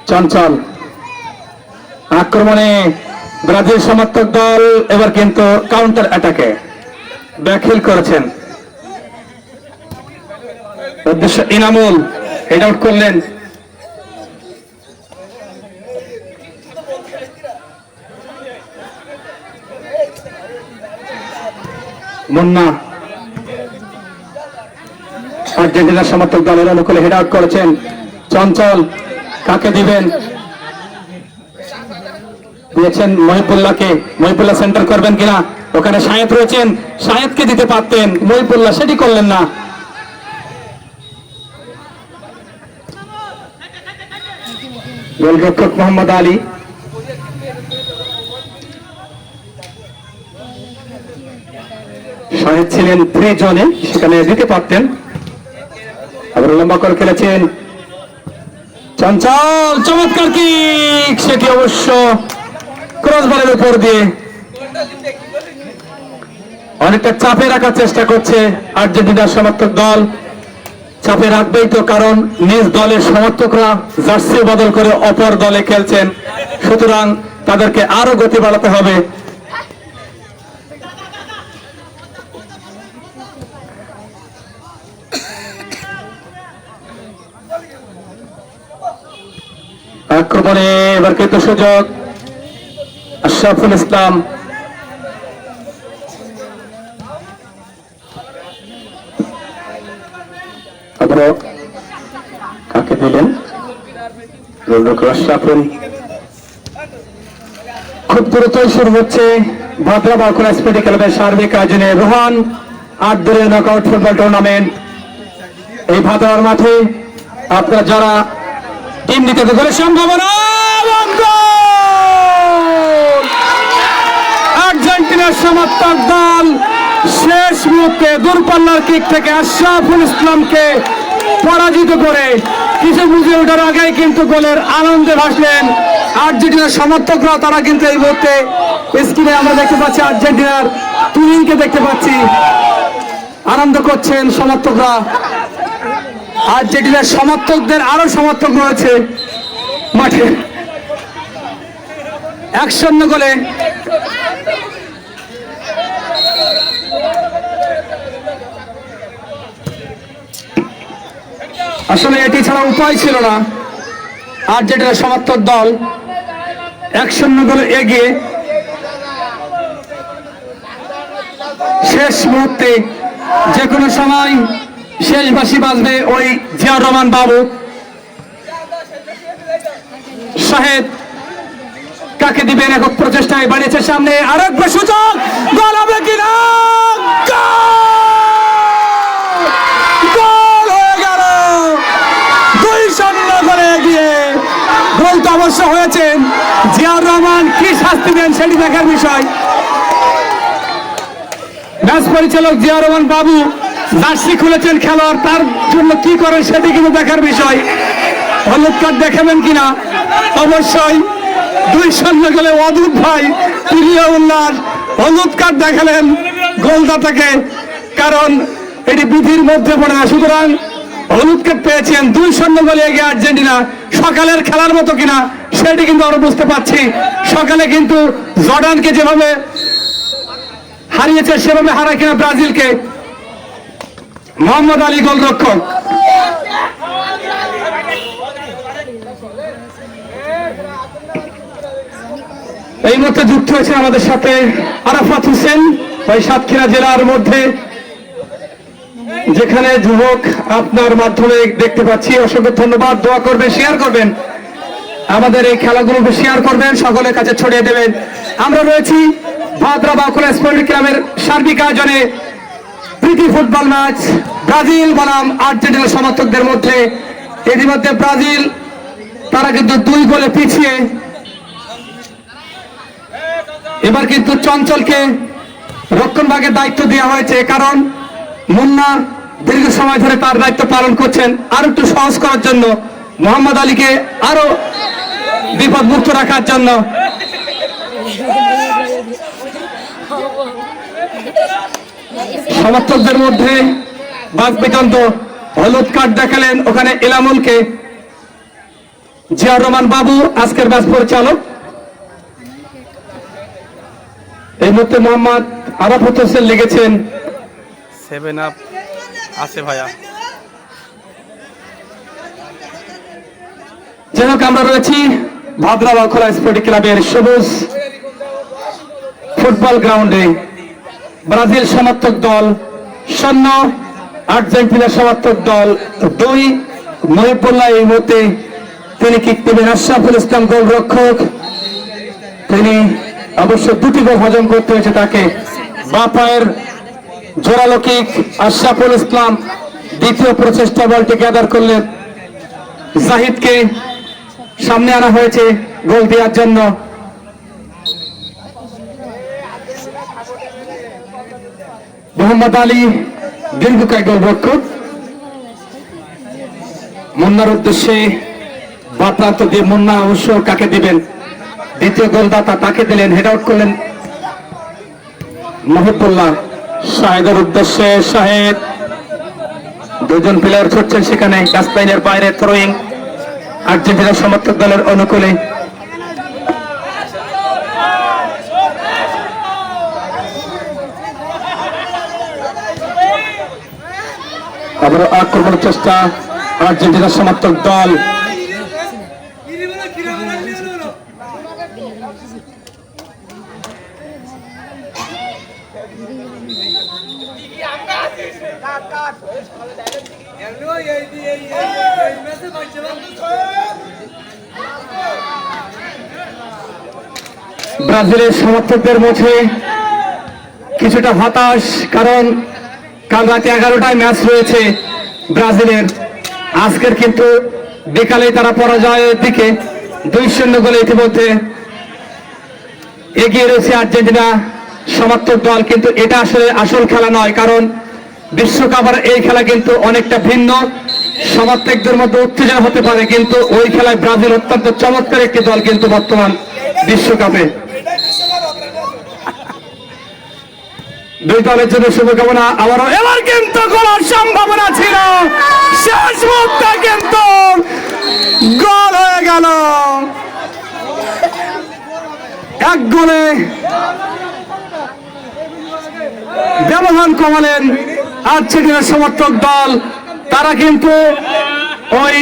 চঞ্চল আক্রমণে ব্রাজিল সমর্থক দল এবার কিন্তু কাউন্টার অ্যাটাকে ব্যাকহিল করেছেন। উদ্দেশ্য ইনামুল হেড আউট করলেন। মুন্না আর্জেন্টিনার সমর্থক দলের অনুকূলে হেড আউট করেছেন। চঞ্চল কাকে দিবেন, দিয়েছেন মহিবুল্লাহকে। মহিবুল্লাহ সেন্টার করবেন কিনা, ওখানে শাহেদ রয়েছেন, শাহেদকে দিতে পারতেন, মহিবুল্লাহ সেটি করলেন না। গোলরক্ষক মোহাম্মদ আলী ছিলেন ফ্রি জোনে, সেখানে দিতে পারতেন। আবার লম্বা করে খেলেছেন চঞ্চল, চমৎকার কিক, সেটি অবশ্য ক্রসবারের উপর দিয়ে অনেকটা চাপে রাখার চেষ্টা করছে আর্জেন্টিনার সমর্থক দল। চাপে রাখবেই তো, কারণ নিজ দলের সমর্থকরা জার্সি বদল করে অপর দলে খেলছেন, সুতরাং তাদেরকে আরো গতি বাড়াতে হবে। আক্রমণে এবার কিন্তু সুযোগ আশরাফুল ইসলাম, কাকে দিলেন আশরাফুল। খুব দ্রুতই শুরু হচ্ছে ভাদ্রা বাঁকুড়া স্পোর্টিং ক্লাবের সার্বিক আয়োজনে রোহান 8 দলের নকআউট ফুটবল টুর্নামেন্ট। এই ভাদ্রার মাঠে আপনারা যারা টিম নিতে গেলে সম্ভাবনা, আর্জেন্টিনার সমর্থক দল শেষ মুহূর্তে দূরপাল্লার কিক থেকে আশরাফুল ইসলামকে পরাজিত করে কিছু বুঝে ওঠার আগেই কিন্তু গোলের আনন্দে ভাসলেন আর্জেন্টিনার সমর্থকরা। তারা কিন্তু এই মুহূর্তে স্ক্রিনে আমরা দেখতে পাচ্ছি আর্জেন্টিনার তুহিনকে দেখতে পাচ্ছি, আনন্দ করছেন সমর্থকরা। আর্জেন্টিনার সমর্থকদের আরো সমর্থক রয়েছে মাঠে। 1-0 গোলে আসলে এটি ছাড়া উপায় ছিল না। আর্জেন্টিনার সমর্থক দল 1-0 গোলে এগিয়ে শেষ মুহূর্তে যে কোনো সময় শেষ বাঁশি বাজবে ওই জিয়াউর রহমান বাবু। শাহেদ কাকে দিবেন, একক প্রচেষ্টায় বাড়িয়েছে সামনে, আরেকবার সুযোগ, গোল হবে কিনা, গোল হয়ে গেল। 2-0 গোলে এগিয়ে। গোল তো অবশ্য হয়েছেন, জিয়াউর রহমান কি শাস্তি দেন সেটি দেখার বিষয়। ম্যাচ পরিচালক জিয়াউর রহমান বাবু জার্সি খুলেছেন খেলোয়াড়, তার জন্য কি করেন সেটি কিন্তু দেখার বিষয়। হলুদ কার্ড দেখাবেন কিনা, অবশ্যই 2-0 গোলে অদূত ভাই প্রিয় উল্লাস হলুদ কার্ড দেখালেন গোলদাতাকে, কারণ এটি বিধির মধ্যে পড়ে না, সুতরাং হলুদ কার্ড পেয়েছেন। 2-0 গোলে এগিয়ে আর্জেন্টিনা। সকালের খেলার মতো কিনা সেটি কিন্তু আমরা বুঝতে পারছি। সকালে কিন্তু জর্ডানকে যেভাবে হারিয়েছে সেভাবে হারায় কিনা ব্রাজিলকে। মোহাম্মদ আলী গোলরক্ষক, এই মুহূর্তে যুক্ত হয়েছে আমাদের সাথে আরাফাত হোসেন, ওই সাতক্ষীরা জেলার মধ্যে যেখানে যুবক আপনার মাধ্যমে দেখতে পাচ্ছি। অসংখ্য ধন্যবাদ। দোয়া করবেন, শেয়ার করবেন, আমাদের এই খেলাগুলোকে শেয়ার করবেন, সকলের কাছে ছড়িয়ে দেবেন। আমরা রয়েছি ভাদ্রা বাঁকুড়া স্পোর্টিং ক্লাবের সার্বিক আয়োজনে প্রীতি ফুটবল ম্যাচ ব্রাজিল বনাম আর্জেন্টিনার সমর্থকদের মধ্যে। ইতিমধ্যে ব্রাজিল তারা কিন্তু 2 গোলে পিছিয়ে। এবার কিন্তু চঞ্চলকে রক্ষণভাগের দায়িত্ব দেওয়া হয়েছে, কারণ মুন্না দীর্ঘ সময় ধরে তার দায়িত্ব পালন করছেন। আর একটু সহজ করার জন্য, মোহাম্মদ আলীকে আরো বিপদ মুক্ত রাখার জন্য সমর্থকদের মধ্যে বাকবিতণ্ড। হলুদ কার্ড দেখালেন ওখানে এলামুলকে। জিয়াউর রহমান বাবু আজকের ম্যাচ পরিচালক। এই মুহূর্তে মোহাম্মদ আরাফাত হোসেন লিখেছেন 7 আপ আছে ভাইয়া। যাই হোক, আমরা রয়েছি ভাদ্রা বাঁকুড়া স্পোর্টিং ক্লাবের সবুজ ফুটবল গ্রাউন্ডে। ব্রাজিল সমর্থক দল 0, আর্জেন্টিনা সমর্থক দল 2। মহিবুল্লাহ এই মুহূর্তে তিনি কিক দেবেন। আশরাফুল ইসলাম গোলরক্ষক, তিনি অবশ্য 2টি গোল হজম করতে হয়েছে তাকে। বাঁ পায়ের জোরালো কিক আশরাফুল ইসলাম। দ্বিতীয় প্রচেষ্টা বলটি গ্যাদার করলেন, জাহিদকে সামনে আনা হয়েছে গোল দেওয়ার জন্য। মোহাম্মদ আলী দীর্ঘকায় গোলরক্ষক, মুন্নার উদ্দেশ্যে বা প্রান্ত দিয়ে মুন্না অবশ্য কাকে দিবেন, দ্বিতীয় গোলদাতা তাকে দিলেন, হেড আউট করলেন মহিবুল্লাহ। শাহেদের উদ্দেশ্যে শাহেদ, দুজন প্লেয়ার ছুটছেন সেখানে, গাছলাইনের বাইরে থ্রোয়িং আর্জেন্টিনা সমর্থক দলের অনুকূলে। আবারও আক্রমণের চেষ্টা আর্জেন্টিনা সমর্থক দল। ব্রাজিলের সমর্থকদের মধ্যে কিছুটা হতাশ, কারণ কাল রাতে 11টায় ম্যাচ রয়েছে ব্রাজিলের। আজকের কিন্তু বিকালে তারা পরাজয়ের দিকে 2-0 গোলে ইতিমধ্যে এগিয়ে রয়েছে আর্জেন্টিনা সমর্থক দল। কিন্তু এটা আসলে আসল খেলা নয়, কারণ বিশ্বকাপের এই খেলা কিন্তু অনেকটা ভিন্ন। সমর্থকদের মধ্যে উত্তেজনা হতে পারে, কিন্তু ওই খেলায় ব্রাজিল অত্যন্ত চমৎকার একটি দল কিন্তু বর্তমান বিশ্বকাপে। দুই দলের জন্য শুভকামনা। আবারও এবার কিন্তু গোলের সম্ভাবনা ছিল, শেষ মুহূর্তে কিন্তু গোল হয়ে গেল। এক গোলে ব্যবধান কমালেন আর্জেন্টিনার সমর্থক দল। তারা কিন্তু ওই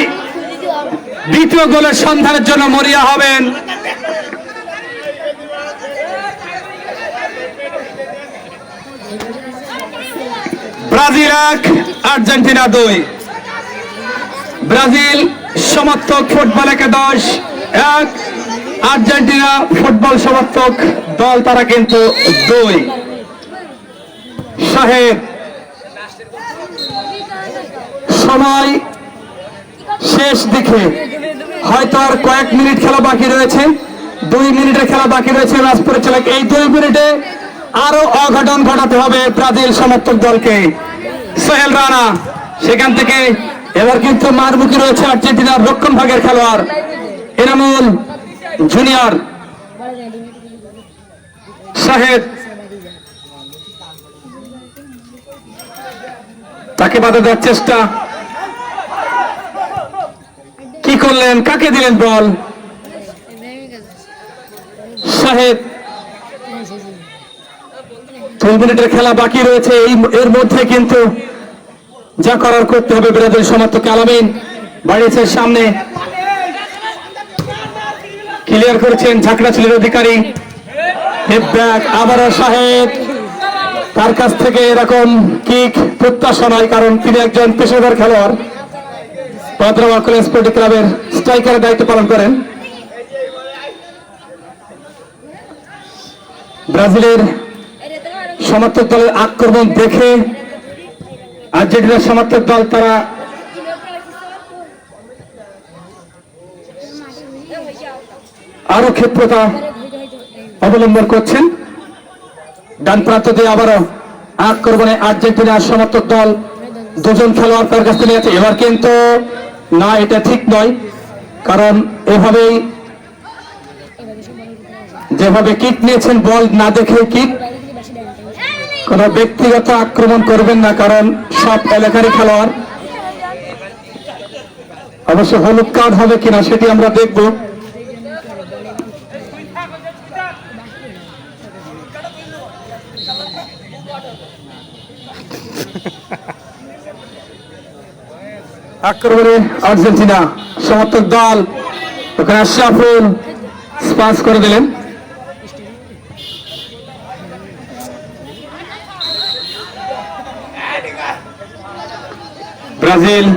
দ্বিতীয় গোলের সন্ধানের জন্য মরিয়া হবেন। Brazil 1 Argentina 2। ব্রাজিল সমর্থক ফুটবল একাদশ 1, আর্জেন্টিনা ফুটবল সমর্থক দল তারা কিন্তু 2। সাহেব, সময় শেষ দিকে, হয়তো আর কয়েক মিনিট খেলা বাকি রয়েছে, 2 মিনিটের খেলা বাকি রয়েছে ম্যাচ পরিচালক। এই 2 মিনিটে আরো অঘটন ঘটাতে হবে ব্রাজিল সমর্থক দলকে। সোহেল রানা সেখান থেকে এবার কিন্তু মারমুখী রয়েছে আর্জেন্টিনার রক্ষণ ভাগের খেলোয়াড় এনামুল জুনিয়র। সাহেব তাকে বাধা দেওয়ার চেষ্টা, কি করলেন, কাকে দিলেন বল? সাহেব 2 মিনিটের খেলা বাকি রয়েছে, এর মধ্যে কিন্তু যা করার করতে হবে ব্রাজিল সমর্থক। আলামিন বাড়িয়েছে সামনে, ক্লিয়ার করেছেন ঝাঁকড়াছড়ির অধিকারী। আবারও সাহেব, তার কাছ থেকে এরকম কিক প্রত্যাশা নয়, কারণ তিনি একজন পেশাদার খেলোয়াড়, ভদ্রবাকল স্পোর্টিং ক্লাবের স্ট্রাইকারের দায়িত্ব পালন করেন। ব্রাজিলের সমর্থক দলের আক্রমণ দেখে আর্জেন্টিনার সমর্থক দল তারা আরো ক্ষিপ্রতা অবলম্বন করছেন। ডান প্রান্ত দিয়ে আবারও আক্রমণে আর্জেন্টিনার সমর্থক দল 2 জন খেলোয়াড় তার কাছে নিয়ে আছে। এবার কিন্তু না, এটা ঠিক নয়, কারণ এভাবেই যেভাবে কিক নিয়েছেন, বল না দেখে কিক, কোন ব্যক্তিগত আক্রমণ করবেন না, কারণ সব এলাকারই খেলোয়াড়। অবশ্য হলুদ কার্ড হবে কিনা সেটি আমরা দেখব। আক্রমণে আর্জেন্টিনা সমর্থক দল, ওখানে আশরাফুল পাস করে দিলেন। ব্রাজিল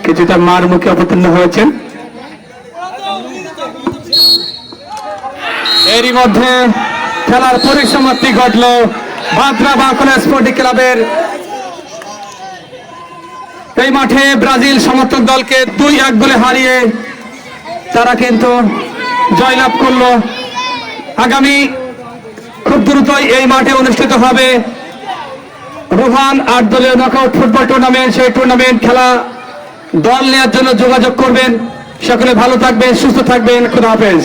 কিছুটা মার মুখে অবতীর্ণ হয়েছেন। এরই মধ্যে খেলার পরিসমাপ্তি ঘটল ভদ্রবাকল স্পোর্টিং ক্লাবের। এই মাঠে ব্রাজিল সমর্থক দলকে 2-1 গোলে হারিয়ে তারা কিন্তু জয়লাভ করল। আগামী খুব দ্রুতই এই মাঠে অনুষ্ঠিত হবে রোহান 8 দলীয় নকআউট ফুটবল টুর্নামেন্ট, সেই টুর্নামেন্ট খেলা দল নেওয়ার জন্য যোগাযোগ করবেন। সকলে ভালো থাকবেন, সুস্থ থাকবেন, খুদা হাফেজ।